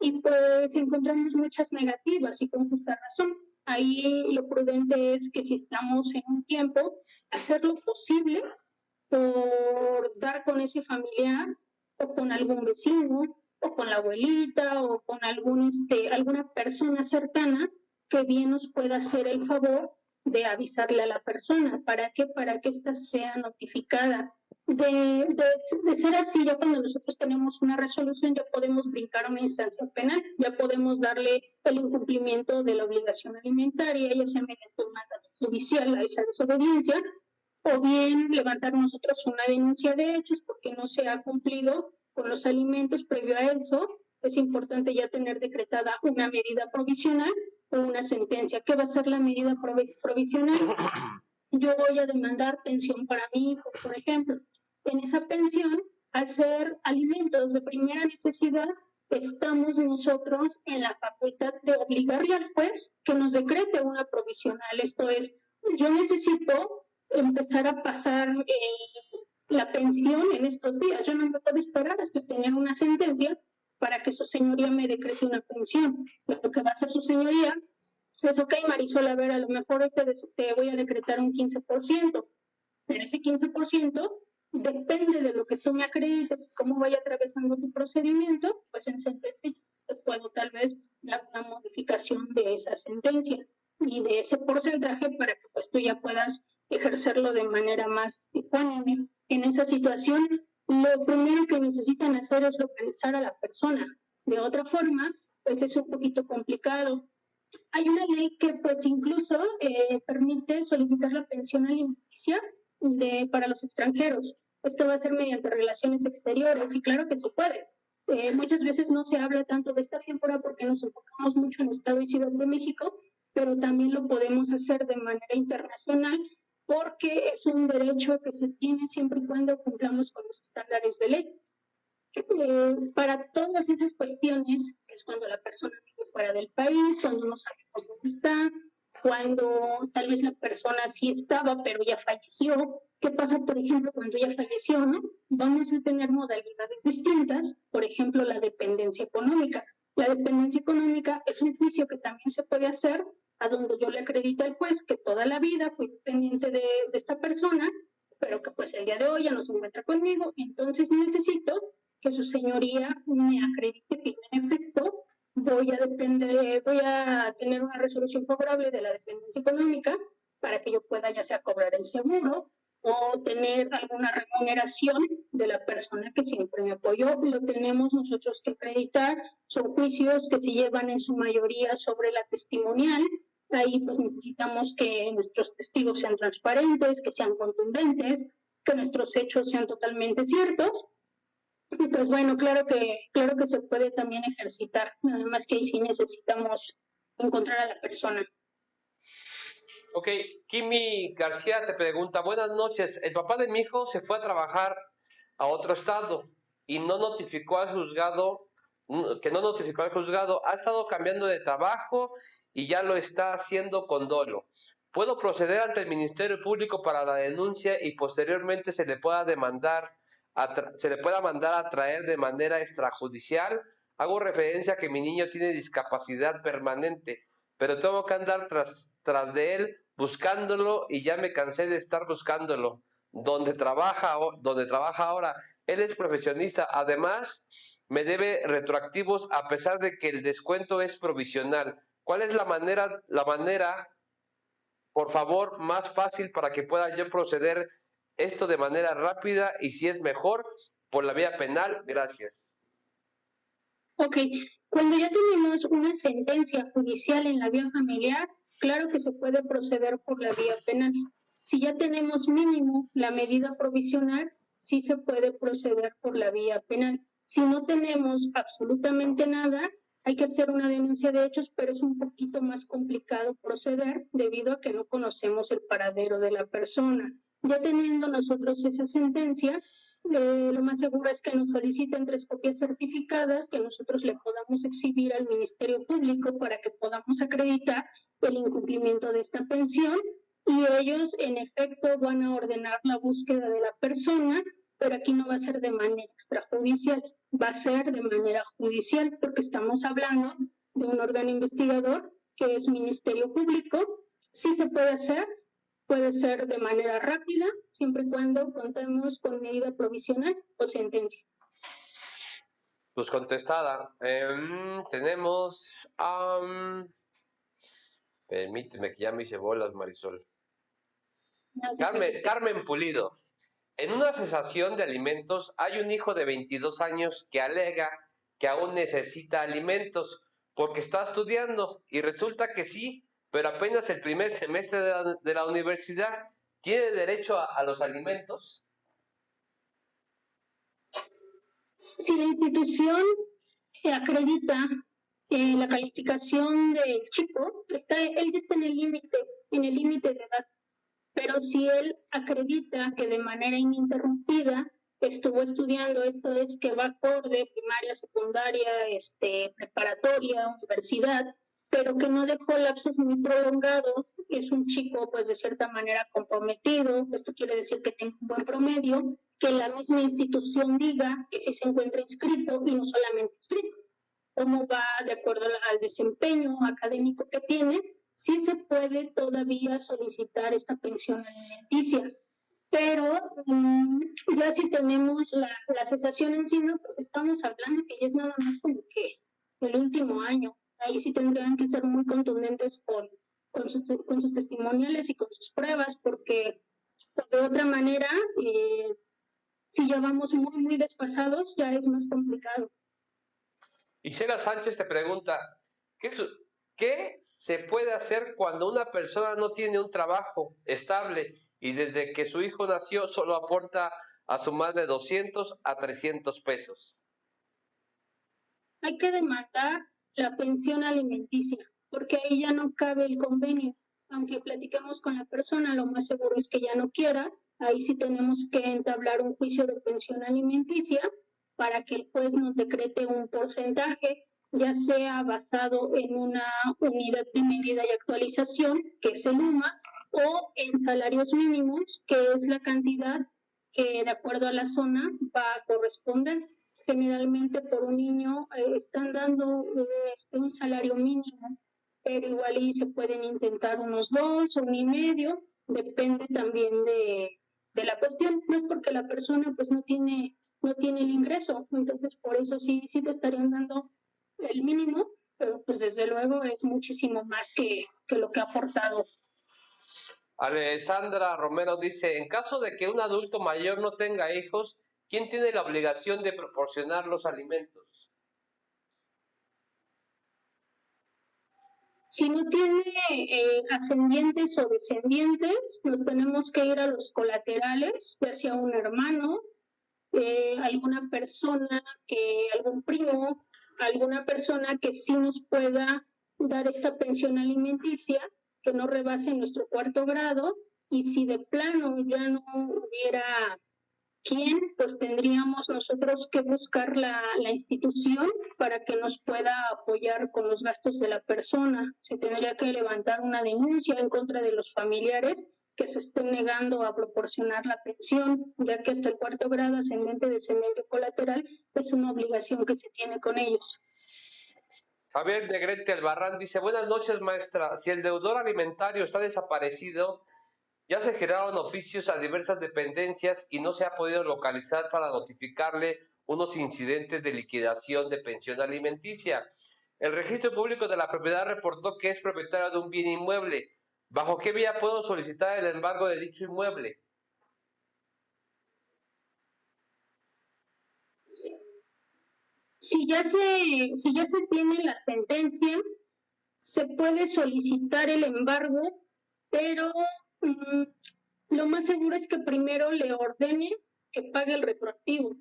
y pues encontramos muchas negativas y con justa razón. Ahí lo prudente es que si estamos en un tiempo, hacer lo posible por dar con ese familiar o con algún vecino o con la abuelita o con alguna persona cercana que bien nos pueda hacer el favor de avisarle a la persona. ¿Para qué? Para que ésta sea notificada. De ser así, ya cuando nosotros tenemos una resolución, ya podemos brincar a una instancia penal, ya podemos darle el incumplimiento de la obligación alimentaria, ya sea mediante un mandato judicial a esa desobediencia, o bien levantar nosotros una denuncia de hechos porque no se ha cumplido con los alimentos. Previo a eso, es importante ya tener decretada una medida provisional o una sentencia. ¿Qué va a ser la medida provisional? Yo voy a demandar pensión para mi hijo, por ejemplo. En esa pensión, al ser alimentos de primera necesidad, estamos nosotros en la facultad de obligarle al juez que nos decrete una provisional. Esto es, yo necesito empezar a pasar la pensión en estos días. Yo no me puedo esperar hasta tener una sentencia para que su señoría me decrete una pensión. Lo que va a hacer su señoría es, ok, Marisol, a ver, a lo mejor te voy a decretar un 15%, pero ese 15% depende de lo que tú me acredites, cómo vaya atravesando tu procedimiento, pues en sentencia te puedo tal vez dar una modificación de esa sentencia y de ese porcentaje para que pues tú ya puedas ejercerlo de manera más ecuánime. En esa situación, lo primero que necesitan hacer es localizar a la persona. De otra forma, pues es un poquito complicado. Hay una ley que pues incluso permite solicitar la pensión alimenticia para los extranjeros. esto va a ser mediante relaciones exteriores, y claro que se puede. Muchas veces no se habla tanto de esta figura porque nos enfocamos mucho en Estado y Ciudad de México, pero también lo podemos hacer de manera internacional porque es un derecho que se tiene siempre y cuando cumplamos con los estándares de ley. Para todas esas cuestiones, que es cuando la persona vive fuera del país, cuando no sabemos dónde está, cuando tal vez la persona sí estaba pero ya falleció. ¿Qué pasa, por ejemplo, cuando ya falleció, no? Vamos a tener modalidades distintas, por ejemplo, la dependencia económica. La dependencia económica es un juicio que también se puede hacer a donde yo le acredito al juez que toda la vida fui dependiente de esta persona, pero que pues el día de hoy ya no se encuentra conmigo, entonces necesito que su señoría me acredite que en efecto voy a tener una resolución favorable de la dependencia económica para que yo pueda ya sea cobrar el seguro o tener alguna remuneración de la persona que siempre me apoyó. Lo tenemos nosotros que acreditar. Son juicios que se llevan en su mayoría sobre la testimonial. Ahí pues necesitamos que nuestros testigos sean transparentes, que sean contundentes, que nuestros hechos sean totalmente ciertos. Y pues bueno, claro que se puede también ejercitar, nada más que ahí sí necesitamos encontrar a la persona. Ok, Kimi García te pregunta, buenas noches, el papá de mi hijo se fue a trabajar a otro estado y no notificó al juzgado, ha estado cambiando de trabajo y ya lo está haciendo con dolo. ¿Puedo proceder ante el Ministerio Público para la denuncia y posteriormente se le pueda mandar a traer de manera extrajudicial? Hago referencia a que mi niño tiene discapacidad permanente, pero tengo que andar tras de él buscándolo y ya me cansé de estar buscándolo. Donde trabaja ahora, él es profesionista, además me debe retroactivos a pesar de que el descuento es provisional. ¿Cuál es la manera, por favor, más fácil para que pueda yo proceder esto de manera rápida y si es mejor por la vía penal? Gracias. Ok, cuando ya tenemos una sentencia judicial en la vía familiar, claro que se puede proceder por la vía penal. Si ya tenemos mínimo la medida provisional, sí se puede proceder por la vía penal. Si no tenemos absolutamente nada, hay que hacer una denuncia de hechos, pero es un poquito más complicado proceder debido a que no conocemos el paradero de la persona. Ya teniendo nosotros esa sentencia, lo más seguro es que nos soliciten 3 copias certificadas que nosotros le podamos exhibir al Ministerio Público para que podamos acreditar el incumplimiento de esta pensión, y ellos en efecto van a ordenar la búsqueda de la persona, pero aquí no va a ser de manera extrajudicial, va a ser de manera judicial, porque estamos hablando de un órgano investigador que es Ministerio Público. Sí se puede hacer, puede ser de manera rápida, siempre y cuando contemos con medida provisional o sentencia. Pues contestada. Tenemos... permíteme que ya me hice bolas, Marisol. Carmen Pulido. En una cesación de alimentos hay un hijo de 22 años que alega que aún necesita alimentos porque está estudiando y resulta que sí, pero apenas el primer semestre de la universidad. ¿Tiene derecho a los alimentos? Si la institución acredita la calificación del chico, él ya está en el límite de edad, pero si él acredita que de manera ininterrumpida estuvo estudiando, esto es que va acorde primaria, secundaria, preparatoria, universidad, pero que no dejó lapsos muy prolongados, es un chico pues de cierta manera comprometido, esto quiere decir que tiene un buen promedio, que la misma institución diga que sí se encuentra inscrito y no solamente inscrito, cómo va de acuerdo al desempeño académico que tiene, sí se puede todavía solicitar esta pensión alimenticia. Pero ya si tenemos la cesación encima, pues estamos hablando que ya es nada más como que el último año. Ahí sí tendrían que ser muy contundentes con sus testimoniales y con sus pruebas, porque pues de otra manera, si ya vamos muy desfasados, ya es más complicado. Isela Sánchez te pregunta, ¿qué se puede hacer cuando una persona no tiene un trabajo estable y desde que su hijo nació solo aporta a sumar de 200 a 300 pesos. Hay que demandar la pensión alimenticia, porque ahí ya no cabe el convenio. Aunque platiquemos con la persona, lo más seguro es que ya no quiera. Ahí sí tenemos que entablar un juicio de pensión alimenticia para que el juez nos decrete un porcentaje, ya sea basado en una unidad de medida y actualización, que es el UMA, o en salarios mínimos, que es la cantidad que de acuerdo a la zona va a corresponder. Generalmente por un niño están dando un salario mínimo, pero igual y se pueden intentar unos 2 o 1,5, depende también de la cuestión. No es porque la persona pues no tiene el ingreso, entonces por eso sí te estarían dando el mínimo, pero pues desde luego es muchísimo más que lo que ha aportado. Alessandra Romero dice, en caso de que un adulto mayor no tenga hijos, ¿quién tiene la obligación de proporcionar los alimentos? Si no tiene ascendientes o descendientes, nos tenemos que ir a los colaterales, ya sea un hermano, alguna persona, algún primo, alguna persona que sí nos pueda dar esta pensión alimenticia, que no rebase nuestro 4º grado, y si de plano ya no hubiera quién, pues tendríamos nosotros que buscar la institución para que nos pueda apoyar con los gastos de la persona. Se tendría que levantar una denuncia en contra de los familiares que se estén negando a proporcionar la pensión, ya que hasta el 4º grado, ascendente, descendente, colateral, es una obligación que se tiene con ellos. Javier Negrete Albarrán dice, buenas noches, maestra. Si el deudor alimentario está desaparecido, ya se generaron oficios a diversas dependencias y no se ha podido localizar para notificarle unos incidentes de liquidación de pensión alimenticia. El Registro Público de la Propiedad reportó que es propietario de un bien inmueble. ¿Bajo qué vía puedo solicitar el embargo de dicho inmueble? Si ya se tiene la sentencia, se puede solicitar el embargo, pero lo más seguro es que primero le ordene que pague el retroactivo.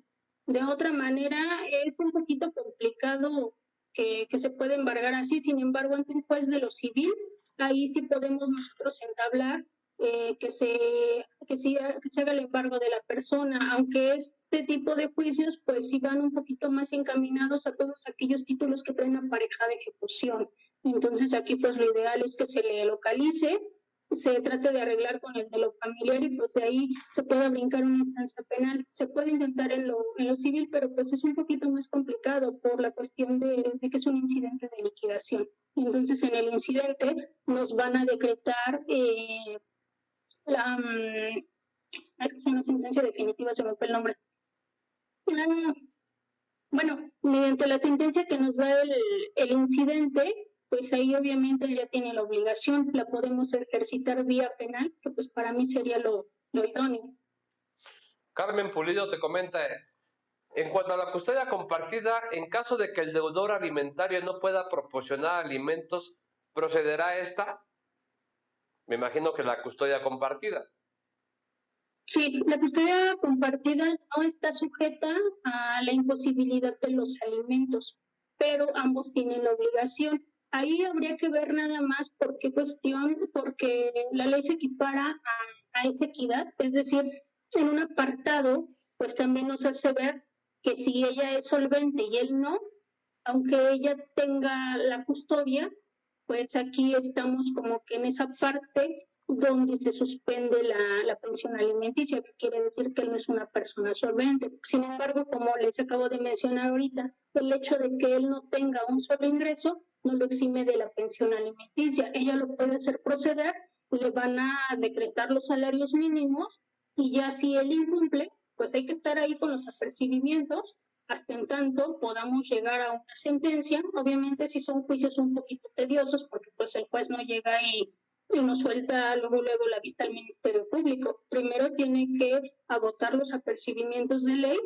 De otra manera, es un poquito complicado que se pueda embargar así. Sin embargo, ante un juez de lo civil, ahí sí podemos nosotros entablar que se haga el embargo de la persona, aunque este tipo de juicios pues sí van un poquito más encaminados a todos aquellos títulos que traen aparejada de ejecución. Entonces aquí pues lo ideal es que se le localice, se trate de arreglar con el de lo familiar y pues de ahí se pueda brincar una instancia penal. Se puede intentar en lo civil, pero pues es un poquito más complicado por la cuestión de que es un incidente de liquidación. Entonces en el incidente nos van a decretar es que es una sentencia definitiva, se me fue el nombre. Bueno, mediante la sentencia que nos da el incidente, pues ahí obviamente ya tiene la obligación, la podemos ejercitar vía penal, que pues para mí sería lo idóneo. Carmen Pulido te comenta, en cuanto a la custodia compartida, en caso de que el deudor alimentario no pueda proporcionar alimentos, ¿procederá esta? Me imagino que la custodia compartida. Sí, la custodia compartida no está sujeta a la imposibilidad de los alimentos, pero ambos tienen la obligación. Ahí habría que ver nada más por qué cuestión, porque la ley se equipara a esa equidad, es decir, en un apartado, pues también nos hace ver que si ella es solvente y él no, aunque ella tenga la custodia, pues aquí estamos como que en esa parte donde se suspende la pensión alimenticia, que quiere decir que él no es una persona solvente. Sin embargo, como les acabo de mencionar ahorita, el hecho de que él no tenga un solo ingreso no lo exime de la pensión alimenticia. Ella lo puede hacer proceder, le van a decretar los salarios mínimos y ya si él incumple, pues hay que estar ahí con los apercibimientos hasta en tanto podamos llegar a una sentencia. Obviamente si son juicios un poquito tediosos porque pues el juez no llega y nos suelta luego la vista al Ministerio Público. Primero tiene que agotar los apercibimientos de ley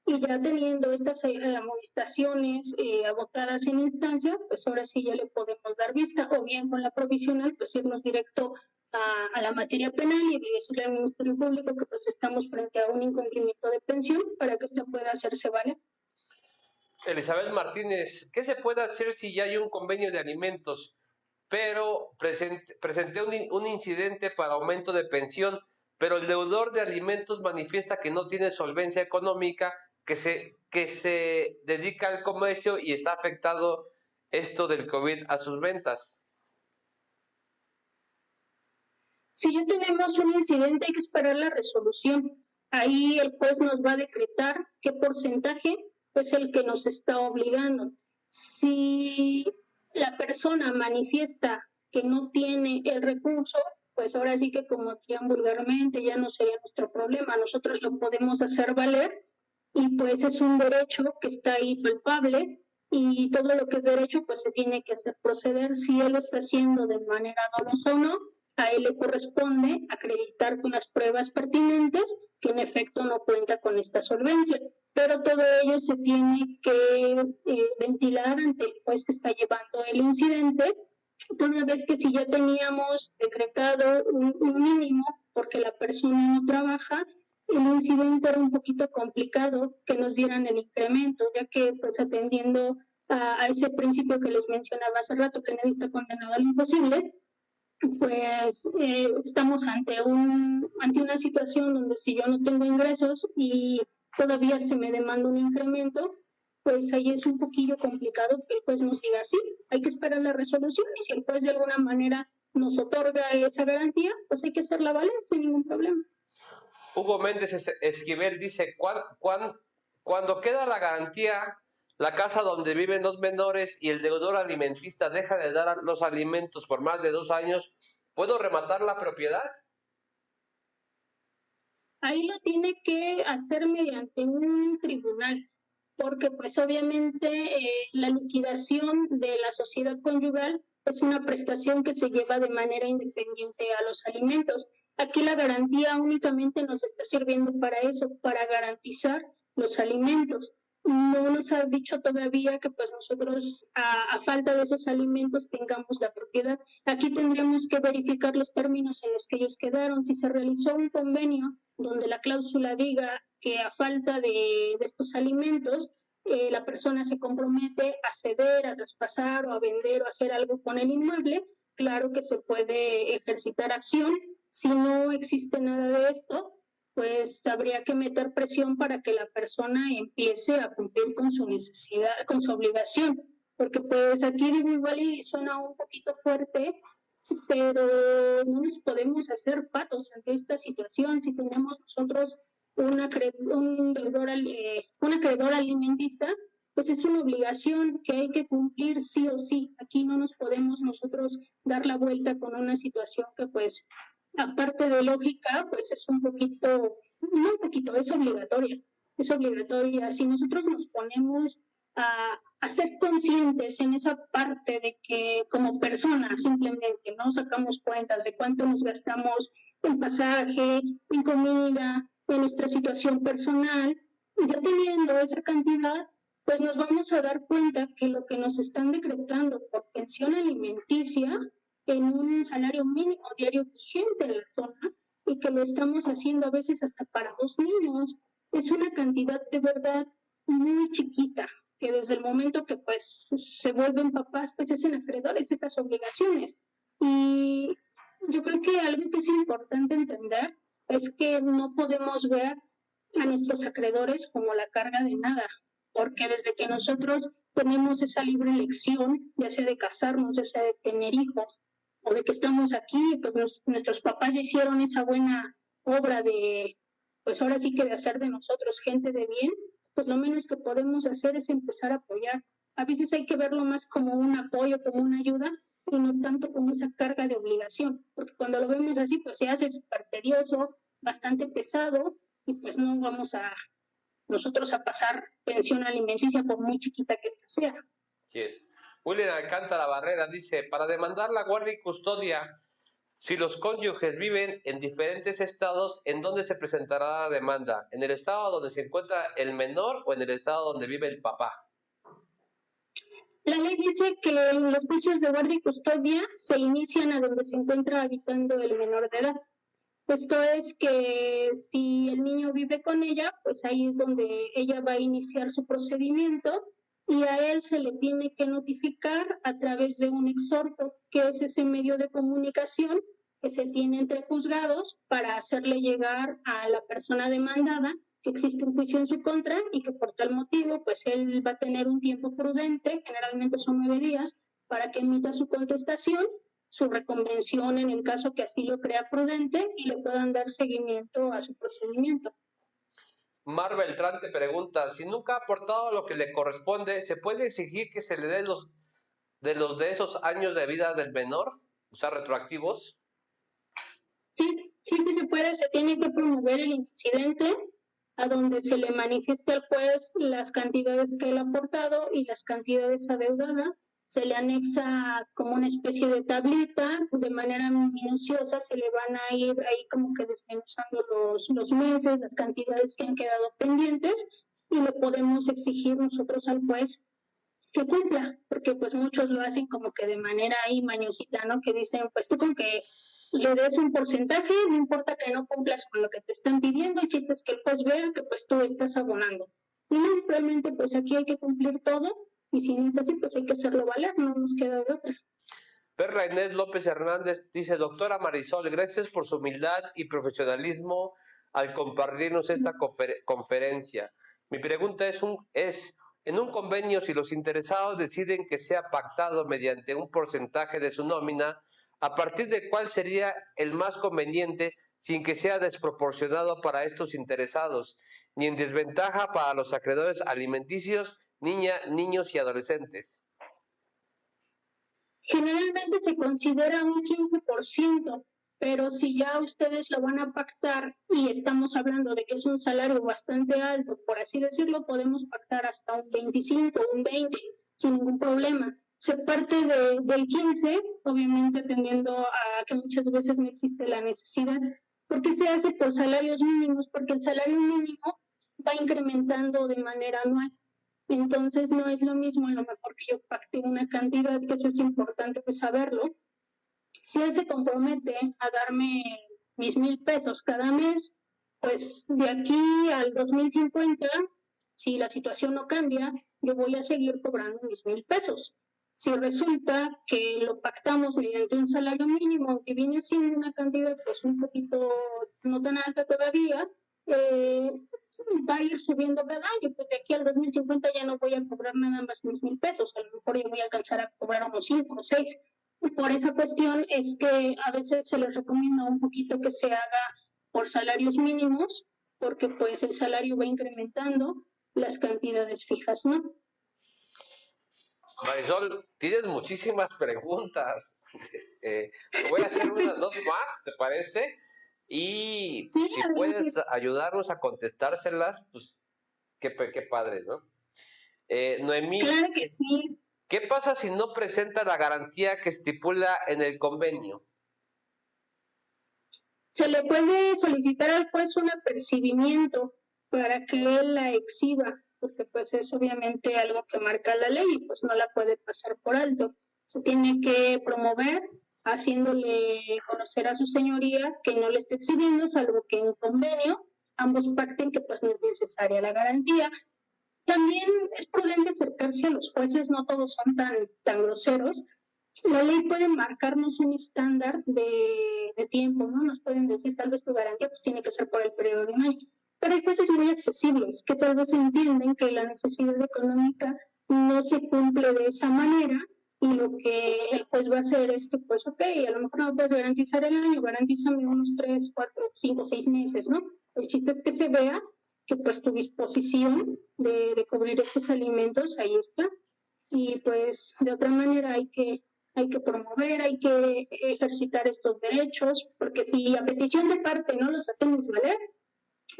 y ya teniendo estas amonestaciones agotadas en instancia, pues ahora sí ya le podemos dar vista, o bien con la provisional, pues irnos directo a la materia penal y decirle al Ministerio Público que pues estamos frente a un incumplimiento de pensión para que esta pueda hacerse valer. Elizabeth Martínez, ¿qué se puede hacer si ya hay un convenio de alimentos, pero presenté un incidente para aumento de pensión, pero el deudor de alimentos manifiesta que no tiene solvencia económica, que se dedica al comercio y está afectado esto del COVID a sus ventas? Si ya tenemos un incidente, hay que esperar la resolución. Ahí el juez nos va a decretar qué porcentaje es el que nos está obligando. Si la persona manifiesta que no tiene el recurso, pues ahora sí que como dirían vulgarmente, ya no sería nuestro problema. Nosotros lo podemos hacer valer y pues es un derecho que está ahí palpable y todo lo que es derecho pues se tiene que hacer proceder. Si él lo está haciendo de manera dolosa o no, a él le corresponde acreditar con las pruebas pertinentes que en efecto no cuenta con esta solvencia. Pero todo ello se tiene que ventilar ante el juez que está llevando el incidente, toda vez que si ya teníamos decretado un mínimo porque la persona no trabaja, el incidente era un poquito complicado que nos dieran el incremento, ya que pues atendiendo a ese principio que les mencionaba hace rato, que nadie está condenado a lo imposible, pues estamos ante una situación donde si yo no tengo ingresos y todavía se me demanda un incremento, pues ahí es un poquillo complicado que el juez nos diga sí, hay que esperar la resolución y si el juez de alguna manera nos otorga esa garantía, pues hay que hacerla valer sin ningún problema. Hugo Méndez Esquivel dice, cuando queda la garantía, la casa donde viven los menores y el deudor alimentista deja de dar los alimentos por más de 2 años, ¿puedo rematar la propiedad? Ahí lo tiene que hacer mediante un tribunal, porque pues obviamente la liquidación de la sociedad conyugal es una prestación que se lleva de manera independiente a los alimentos. Aquí la garantía únicamente nos está sirviendo para eso, para garantizar los alimentos. No nos ha dicho todavía que pues nosotros a falta de esos alimentos tengamos la propiedad. Aquí tendríamos que verificar los términos en los que ellos quedaron. Si se realizó un convenio donde la cláusula diga que a falta de estos alimentos, la persona se compromete a ceder, a traspasar o a vender o a hacer algo con el inmueble, claro que se puede ejercitar acción. Si no existe nada de esto, pues habría que meter presión para que la persona empiece a cumplir con su necesidad, con su obligación, porque pues aquí digo igual y suena un poquito fuerte, pero no nos podemos hacer patos ante esta situación. Si tenemos nosotros un acreedor alimentista, pues es una obligación que hay que cumplir sí o sí. Aquí no nos podemos nosotros dar la vuelta con una situación que pues, aparte de lógica, pues es un poquito, no un poquito, es obligatoria. Es obligatoria. Si nosotros nos ponemos a ser conscientes en esa parte de que como personas simplemente no sacamos cuentas de cuánto nos gastamos en pasaje, en comida, en nuestra situación personal, ya teniendo esa cantidad, pues nos vamos a dar cuenta que lo que nos están decretando por pensión alimenticia en un salario mínimo diario vigente en la zona y que lo estamos haciendo a veces hasta para 2 niños, es una cantidad de verdad muy chiquita, que desde el momento que pues se vuelven papás, pues hacen acreedores estas obligaciones. Y yo creo que algo que es importante entender es que no podemos ver a nuestros acreedores como la carga de nada, porque desde que nosotros tenemos esa libre elección, ya sea de casarnos, ya sea de tener hijos, o de que estamos aquí, pues nuestros papás ya hicieron esa buena obra de, pues ahora sí que de hacer de nosotros gente de bien, pues lo menos que podemos hacer es empezar a apoyar. A veces hay que verlo más como un apoyo, como una ayuda, y no tanto como esa carga de obligación, porque cuando lo vemos así, pues se hace súper tedioso, bastante pesado, y pues no vamos a nosotros a pasar pensión alimenticia por muy chiquita que ésta sea. Así es. William Alcántara Barrera dice, para demandar la guardia y custodia, si los cónyuges viven en diferentes estados, ¿en dónde se presentará la demanda? ¿En el estado donde se encuentra el menor o en el estado donde vive el papá? La ley dice que los juicios de guardia y custodia se inician a donde se encuentra habitando el menor de edad. Esto es que si el niño vive con ella, pues ahí es donde ella va a iniciar su procedimiento y a él se le tiene que notificar a través de un exhorto, que es ese medio de comunicación que se tiene entre juzgados para hacerle llegar a la persona demandada que existe un juicio en su contra y que por tal motivo, pues él va a tener un tiempo prudente, generalmente son 9 días, para que emita su contestación, su reconvención en el caso que así lo crea prudente y le puedan dar seguimiento a su procedimiento. Mar Beltrán te pregunta, si nunca ha aportado lo que le corresponde, ¿se puede exigir que se le dé de esos años de vida del menor? O sea, retroactivos. Sí se puede, se tiene que promover el incidente a donde se le manifieste al juez las cantidades que él ha aportado y las cantidades adeudadas. Se le anexa como una especie de tablita, de manera minuciosa se le van a ir ahí como que desmenuzando los meses, las cantidades que han quedado pendientes y le podemos exigir nosotros al juez que cumpla, porque pues muchos lo hacen como que de manera ahí mañosita, ¿no? Que dicen, pues tú con que le des un porcentaje, no importa que no cumplas con lo que te están pidiendo, el chiste es que el juez vea que pues tú estás abonando. Y no, realmente pues aquí hay que cumplir todo, y si no es así, pues hay que hacerlo valer, no nos queda de otra. Perla Inés López Hernández dice, doctora Marisol, gracias por su humildad y profesionalismo al compartirnos esta conferencia. Mi pregunta es, en un convenio, si los interesados deciden que sea pactado mediante un porcentaje de su nómina, ¿a partir de cuál sería el más conveniente sin que sea desproporcionado para estos interesados, ni en desventaja para los acreedores alimenticios, niños y adolescentes? Generalmente se considera un 15%, pero si ya ustedes lo van a pactar y estamos hablando de que es un salario bastante alto, por así decirlo, podemos pactar hasta un 25, un 20, sin ningún problema. Se parte del 15, obviamente atendiendo a que muchas veces no existe la necesidad, porque se hace por salarios mínimos, porque el salario mínimo va incrementando de manera anual. Entonces no es lo mismo a lo mejor que yo pacte una cantidad, que eso es importante saberlo. Si él se compromete a darme mis 1,000 pesos cada mes, pues de aquí al 2050, si la situación no cambia, yo voy a seguir cobrando mis 1,000 pesos. Si resulta que lo pactamos mediante un salario mínimo, que viene siendo una cantidad pues un poquito no tan alta todavía, va a ir subiendo cada año, pues de aquí al 2050 ya no voy a cobrar nada más mis 1,000 pesos, a lo mejor ya voy a alcanzar a cobrar unos 5 o 6. Por esa cuestión es que a veces se les recomienda un poquito que se haga por salarios mínimos, porque pues el salario va incrementando las cantidades fijas, ¿no? Marisol, tienes muchísimas preguntas. Voy a hacer unas 2 más, ¿te parece? Y sí, si puedes ayudarnos a contestárselas, pues qué padre, ¿no? Noemí, claro que sí. ¿Qué pasa si no presenta la garantía que estipula en el convenio? Se le puede solicitar al juez un apercibimiento para que él la exhiba, porque pues es obviamente algo que marca la ley y pues no la puede pasar por alto. Se tiene que promover haciéndole conocer a su señoría que no le está exhibiendo, salvo que en convenio ambos pacten que pues no es necesaria la garantía. También es prudente acercarse a los jueces, no todos son tan groseros. La ley puede marcarnos un estándar de tiempo, ¿no? Nos pueden decir, tal vez tu garantía pues, tiene que ser por el periodo de un año. Pero hay jueces muy accesibles que tal vez entienden que la necesidad económica no se cumple de esa manera y lo que el juez va a hacer es que, pues, ok, a lo mejor no puedes garantizar el año, garantízame unos 3, 4, 5, 6 meses, ¿no? El chiste es que se vea que pues tu disposición de cubrir estos alimentos, ahí está. Y pues de otra manera hay que promover, hay que ejercitar estos derechos, porque si a petición de parte no los hacemos valer,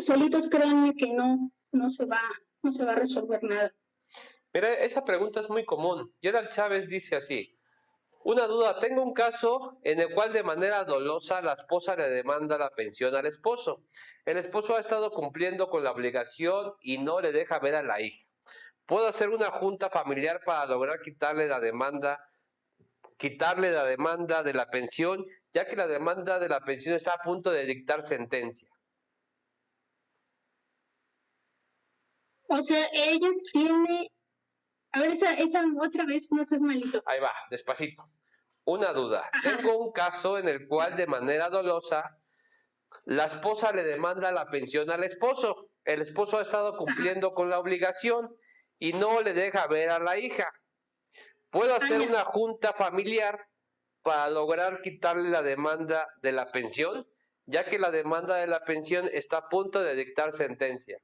solitos créanme que no se va a resolver nada. Mira, esa pregunta es muy común. Gerald Chávez dice así, una duda, tengo un caso en el cual de manera dolosa la esposa le demanda la pensión al esposo. El esposo ha estado cumpliendo con la obligación y no le deja ver a la hija. puedo hacer una junta familiar para lograr quitarle la demanda de la pensión, ya que la demanda de la pensión está a punto de dictar sentencia. O sea, ella tiene... A ver, esa otra vez, no seas malito. Ahí va, despacito. Una duda. Ajá. Tengo un caso en el cual de manera dolosa la esposa le demanda la pensión al esposo. El esposo ha estado cumpliendo con la obligación y no le deja ver a la hija. ¿Puedo hacer una junta familiar para lograr quitarle la demanda de la pensión, ya que la demanda de la pensión está a punto de dictar sentencia?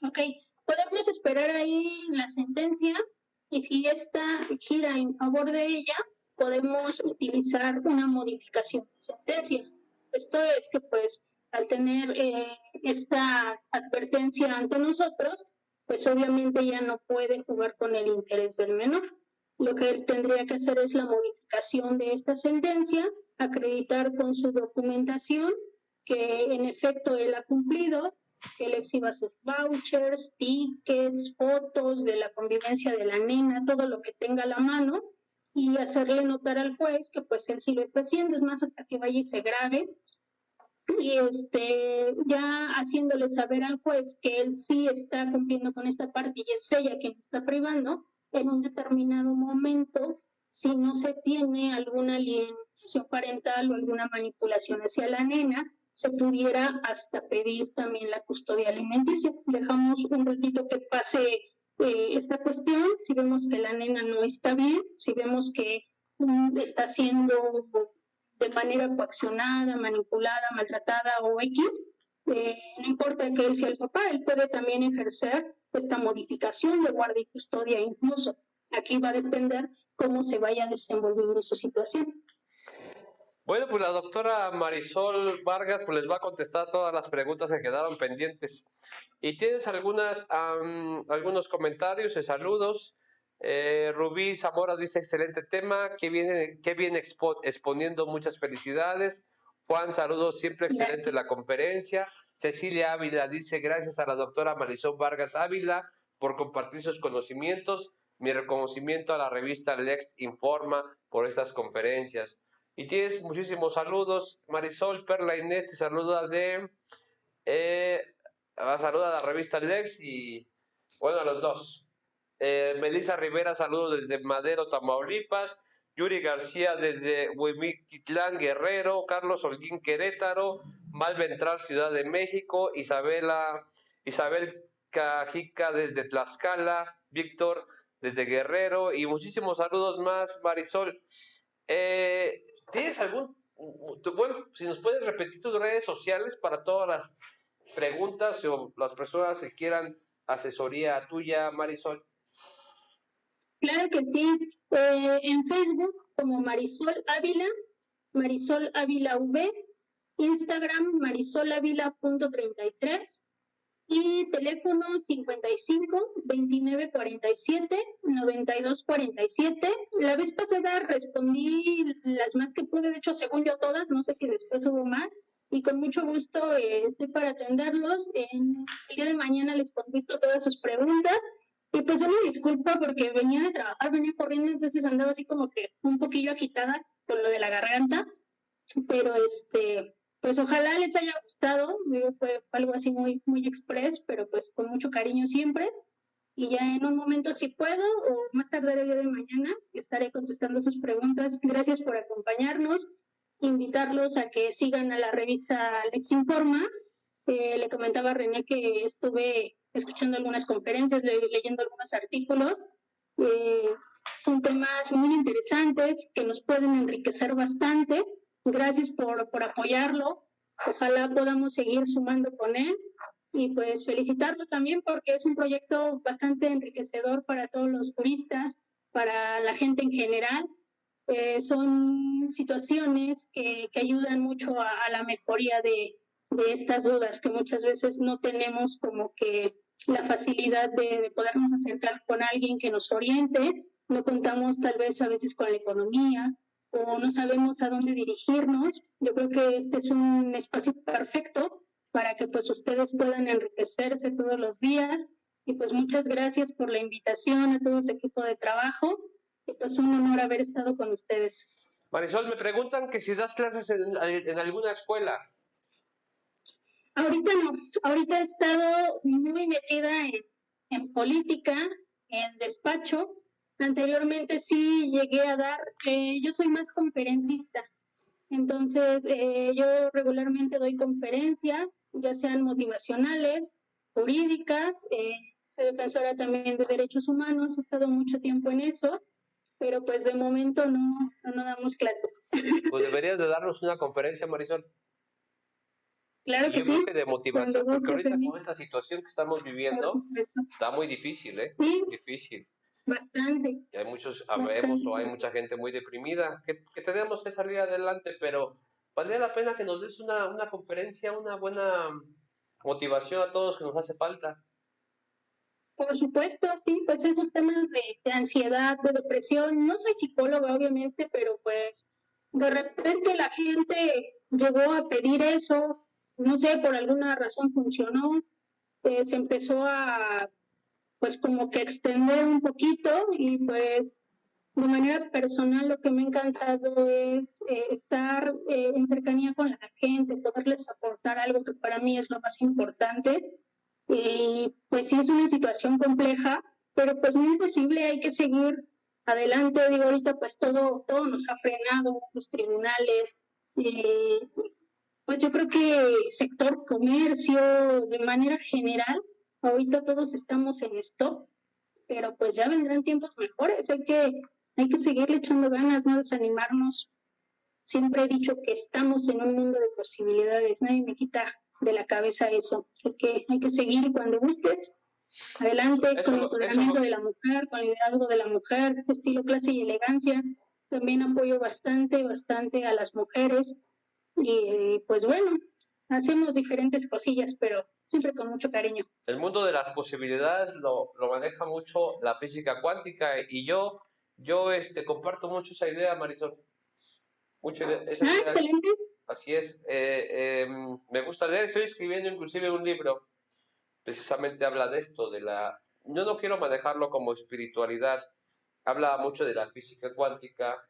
Ok, podemos esperar ahí la sentencia y si esta gira en favor de ella, podemos utilizar una modificación de sentencia. Esto es que pues al tener esta advertencia ante nosotros, pues obviamente ya no puede jugar con el interés del menor. Lo que él tendría que hacer es la modificación de esta sentencia, acreditar con su documentación que en efecto él ha cumplido, que él exhiba sus vouchers, tickets, fotos de la convivencia de la nena, todo lo que tenga a la mano, y hacerle notar al juez que pues él sí lo está haciendo, es más, hasta que vaya y se grabe, y ya haciéndole saber al juez que él sí está cumpliendo con esta parte y es ella quien se está privando, en un determinado momento, si no se tiene alguna alienación parental o alguna manipulación hacia la nena, se pudiera hasta pedir también la custodia alimenticia. Dejamos un ratito que pase esta cuestión, si vemos que la nena no está bien, si vemos que está siendo de manera coaccionada, manipulada, maltratada o X, no importa que él sea el papá, él puede también ejercer esta modificación de guardia y custodia incluso. Aquí va a depender cómo se vaya desenvolviendo su situación. Bueno, pues la doctora Marisol Vargas pues les va a contestar todas las preguntas que quedaron pendientes. Y tienes algunos comentarios y saludos. Rubí Zamora dice, excelente tema, qué bien exponiendo, muchas felicidades. Juan, saludos, siempre excelente gracias. La conferencia. Cecilia Ávila dice, gracias a la doctora Marisol Vargas Ávila por compartir sus conocimientos. Mi reconocimiento a la revista Lex Informa por estas conferencias. Y tienes muchísimos saludos. Marisol Perla Inés te saluda saluda a la revista Lex y bueno, a los dos. Melissa Rivera, saludos desde Madero, Tamaulipas. Yuri García desde Huimiquitlán, Guerrero. Carlos Holguín, Querétaro. Mal Ventral, Ciudad de México. Isabel Cajica desde Tlaxcala. Víctor desde Guerrero. Y muchísimos saludos más, Marisol. ¿Tienes bueno, si nos puedes repetir tus redes sociales para todas las preguntas o las personas que quieran asesoría tuya, Marisol? Claro que sí. En Facebook como Marisol Ávila V, Instagram marisolávila.33 y teléfono 55 29 47 92 47. La vez pasada respondí las más que pude, de hecho según yo todas, no sé si después hubo más, y con mucho gusto estoy para atenderlos. El día de mañana les contesto todas sus preguntas. Y pues una disculpa porque venía de trabajar, venía corriendo, entonces andaba así como que un poquillo agitada con lo de la garganta, pero pues ojalá les haya gustado. Fue algo así muy, muy express, pero pues con mucho cariño siempre. Y ya en un momento, si puedo, o más tarde el día de mañana, estaré contestando sus preguntas. Gracias por acompañarnos. Invitarlos a que sigan a la revista Lex Informa. Le comentaba a René que estuve escuchando algunas conferencias, leyendo algunos artículos. Son temas muy interesantes que nos pueden enriquecer bastante. Gracias por apoyarlo. Ojalá podamos seguir sumando con él y pues felicitarlo también porque es un proyecto bastante enriquecedor para todos los juristas, para la gente en general. Son situaciones que ayudan mucho a la mejoría de estas dudas que muchas veces no tenemos como que la facilidad de podernos acercar con alguien que nos oriente. No contamos tal vez a veces con la economía o no sabemos a dónde dirigirnos. Yo creo que este es un espacio perfecto para que pues ustedes puedan enriquecerse todos los días, Y pues muchas gracias por la invitación a todo tu equipo de trabajo. Y pues un honor haber estado con ustedes. Marisol, me preguntan que si das clases en alguna escuela. Ahorita no, ahorita he estado muy metida en política, en despacho. Anteriormente sí llegué a dar, yo soy más conferencista, entonces yo regularmente doy conferencias, ya sean motivacionales, jurídicas, soy defensora también de derechos humanos, he estado mucho tiempo en eso, pero pues de momento no damos clases. Pues deberías de darnos una conferencia, Marisol. Claro que yo sí. creo que de motivación, Cuando porque ahorita también, con esta situación que estamos viviendo, está muy difícil, ¿eh? Sí, Difícil. Bastante. Y hay muchos, habemos o hay mucha gente muy deprimida, que tenemos que salir adelante, pero valdría la pena que nos des una conferencia, una buena motivación a todos que nos hace falta. Por supuesto, sí, pues esos temas de ansiedad, de depresión, no soy psicóloga obviamente, pero pues de repente la gente llegó a pedir eso, no sé, por alguna razón funcionó, se empezó a pues como que extender un poquito y pues de manera personal lo que me ha encantado es estar en cercanía con la gente, poderles aportar algo que para mí es lo más importante. Y pues sí es una situación compleja, pero pues no es imposible, hay que seguir adelante. Digo, ahorita pues todo nos ha frenado, los tribunales, pues yo creo que sector comercio, de manera general, ahorita todos estamos en stop, pero pues ya vendrán tiempos mejores, hay que seguirle echando ganas, no desanimarnos. Siempre he dicho que estamos en un mundo de posibilidades, nadie me quita de la cabeza eso. Hay que seguir cuando gustes, adelante con el empoderamiento de la mujer, con el liderazgo de la mujer, estilo, clase y elegancia. También apoyo bastante a las mujeres y pues bueno, hacemos diferentes cosillas, pero siempre con mucho cariño. El mundo de las posibilidades lo maneja mucho la física cuántica y yo comparto mucho esa idea, Marisol. Excelente. Así es. Me gusta leer, estoy escribiendo inclusive un libro, precisamente habla de esto, yo no quiero manejarlo como espiritualidad, habla mucho de la física cuántica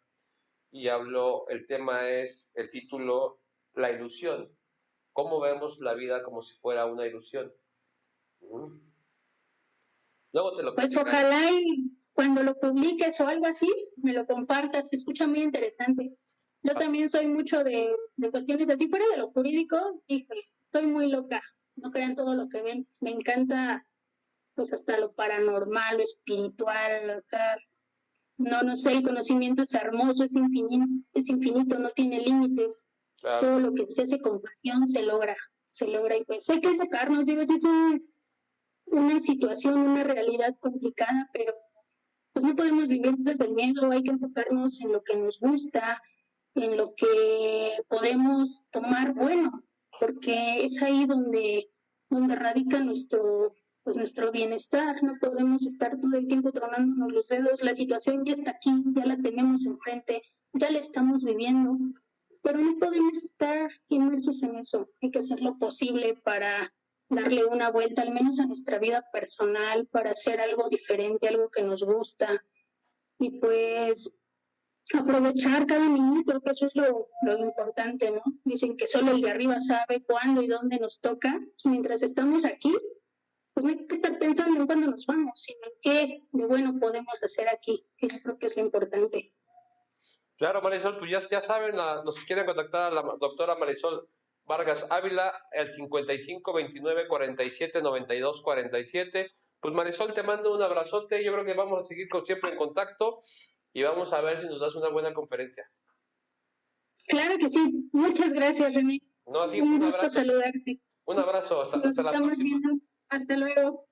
y el tema es, el título, la ilusión. ¿Cómo vemos la vida como si fuera una ilusión? Luego te lo Pues ojalá y cuando lo publiques o algo así, me lo compartas, se escucha muy interesante. Yo también soy mucho de cuestiones así, fuera de lo jurídico, híjole, estoy muy loca, no crean todo lo que ven, me encanta pues hasta lo paranormal, lo espiritual, o sea, no sé, el conocimiento es hermoso, es infinito, no tiene límites, claro. Todo lo que se hace con pasión se logra y pues hay que enfocarnos, digo, es una situación, una realidad complicada, pero pues no podemos vivir desde el miedo, hay que enfocarnos en lo que nos gusta, en lo que podemos tomar bueno, porque es ahí donde radica nuestro bienestar, no podemos estar todo el tiempo tronándonos los dedos, la situación ya está aquí, ya la tenemos enfrente, ya la estamos viviendo, pero no podemos estar inmersos en eso, hay que hacer lo posible para darle una vuelta al menos a nuestra vida personal, para hacer algo diferente, algo que nos gusta, y pues aprovechar cada minuto, que eso es lo importante, ¿no? Dicen que solo el de arriba sabe cuándo y dónde nos toca. Pues mientras estamos aquí, pues no hay que estar pensando en cuándo nos vamos, sino en qué de bueno podemos hacer aquí, que yo creo que es lo importante. Claro, Marisol, pues ya saben, nos quieren contactar a la doctora Marisol Vargas Ávila, el 55 29 47 92 47. Pues Marisol, te mando un abrazote, yo creo que vamos a seguir siempre en contacto y vamos a ver si nos das una buena conferencia. Claro que sí, muchas gracias, René. No, a ti, un gusto saludarte. Un abrazo, hasta la próxima. Nos estamos viendo, hasta luego.